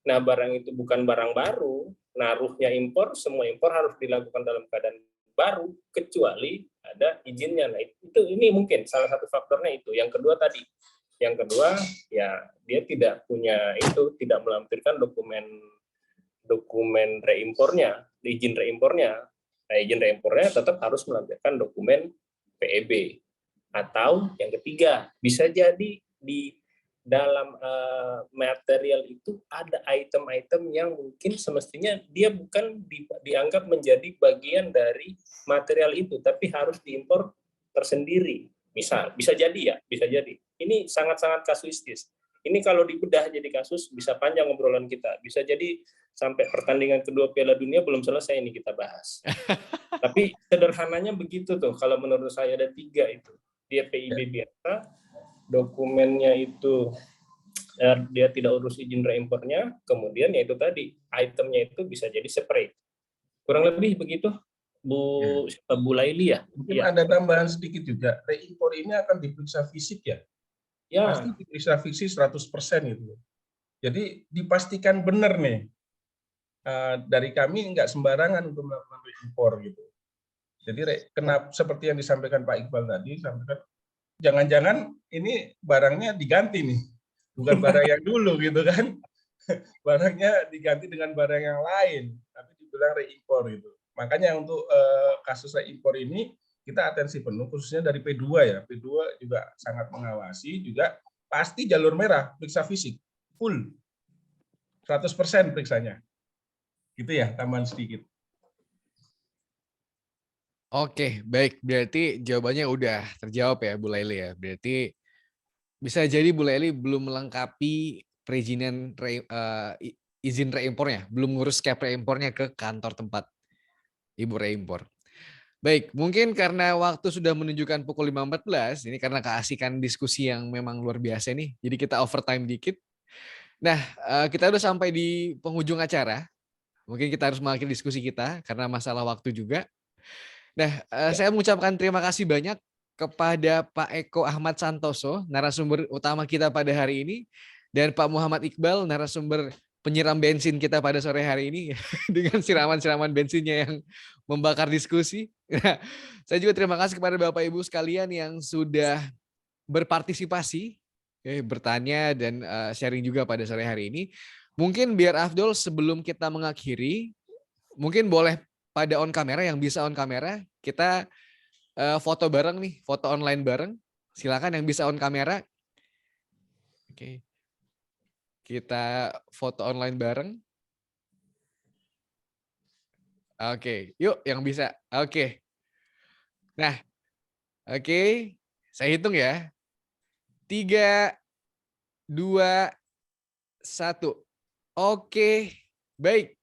nah barang itu bukan barang baru, naruhnya impor, semua impor harus dilakukan dalam keadaan baru kecuali ada izinnya. Nah, ini mungkin salah satu faktornya itu. Yang kedua ya dia tidak melampirkan dokumen reimpornya, izin reimpornya. Nah, izin reimpornya tetap harus melampirkan dokumen PEB. Atau yang ketiga, bisa jadi di dalam material itu ada item-item yang mungkin semestinya dia bukan dianggap menjadi bagian dari material itu, tapi harus diimpor tersendiri. Bisa jadi ya, bisa jadi. Ini sangat-sangat kasuistis. Ini kalau dibedah jadi kasus bisa panjang obrolan kita. Bisa jadi sampai pertandingan kedua Piala Dunia belum selesai ini kita bahas. Tapi sederhananya begitu tuh. Kalau menurut saya ada 3 itu. Dia PIB biasa, dokumennya itu dia tidak urus izin reimpornya, kemudian ya itu tadi itemnya itu bisa jadi separate. Kurang lebih begitu, Bu Laili ya. Mungkin ada tambahan sedikit juga. Reimpor ini akan diperiksa fisik ya. Pasti diperiksa fisik 100% gitu. Jadi dipastikan benar nih. Dari kami nggak sembarangan untuk melakukan reimpor gitu. Jadi kenapa seperti yang disampaikan Pak Iqbal tadi, sampaikan jangan-jangan ini barangnya diganti nih, bukan barang yang dulu gitu kan, barangnya diganti dengan barang yang lain, tapi dibilang reimpor gitu. Makanya untuk kasus reimpor ini kita atensi penuh, khususnya dari P2 ya, P2 juga sangat mengawasi, juga pasti jalur merah, periksa fisik, full, 100% periksanya. Gitu ya, tambahan sedikit. Oke, baik. Berarti jawabannya udah terjawab ya, Bu Laili ya. Berarti bisa jadi Bu Laili belum melengkapi perizinan izin reimpornya, belum ngurus cap reimpornya ke kantor tempat Ibu reimpor. Baik, mungkin karena waktu sudah menunjukkan pukul 5.14, ini karena keasikan diskusi yang memang luar biasa nih, jadi kita overtime dikit. Nah, kita udah sampai di penghujung acara. Mungkin kita harus mengakhiri diskusi kita karena masalah waktu juga. Nah, saya mengucapkan terima kasih banyak kepada Pak Eko Ahmad Santoso, narasumber utama kita pada hari ini, dan Pak Muhammad Iqbal, narasumber penyiram bensin kita pada sore hari ini, dengan siraman-siraman bensinnya yang membakar diskusi. Nah, saya juga terima kasih kepada Bapak Ibu sekalian yang sudah berpartisipasi, bertanya dan sharing juga pada sore hari ini. Mungkin biar Afdol sebelum kita mengakhiri, mungkin boleh pada on kamera, yang bisa on kamera, kita foto bareng nih, foto online bareng. Silakan yang bisa on kamera. Oke. Kita foto online bareng. Oke, yuk yang bisa. Oke. Nah, oke. Saya hitung ya. 3, 2, 1. Oke, baik.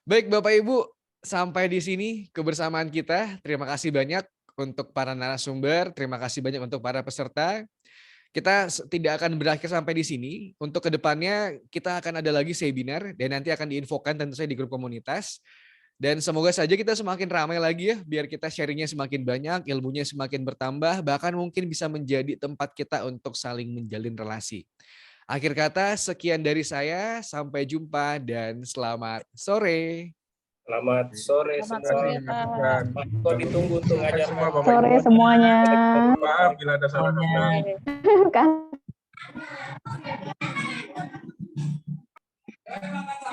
Baik Bapak Ibu, sampai di sini kebersamaan kita. Terima kasih banyak untuk para narasumber, terima kasih banyak untuk para peserta. Kita tidak akan berakhir sampai di sini. Untuk kedepannya kita akan ada lagi webinar dan nanti akan diinfokan tentu saja di grup komunitas. Dan semoga saja kita semakin ramai lagi ya, biar kita sharingnya semakin banyak, ilmunya semakin bertambah, bahkan mungkin bisa menjadi tempat kita untuk saling menjalin relasi. Akhir kata, sekian dari saya, sampai jumpa dan selamat sore. Selamat sore Selamat semua. sore, Pak. Pak Eko ditunggu untuk Terima kasih ngajar semua lagi. Bapak Sore Ibu. semuanya. Maaf bila ada salah kata. Kan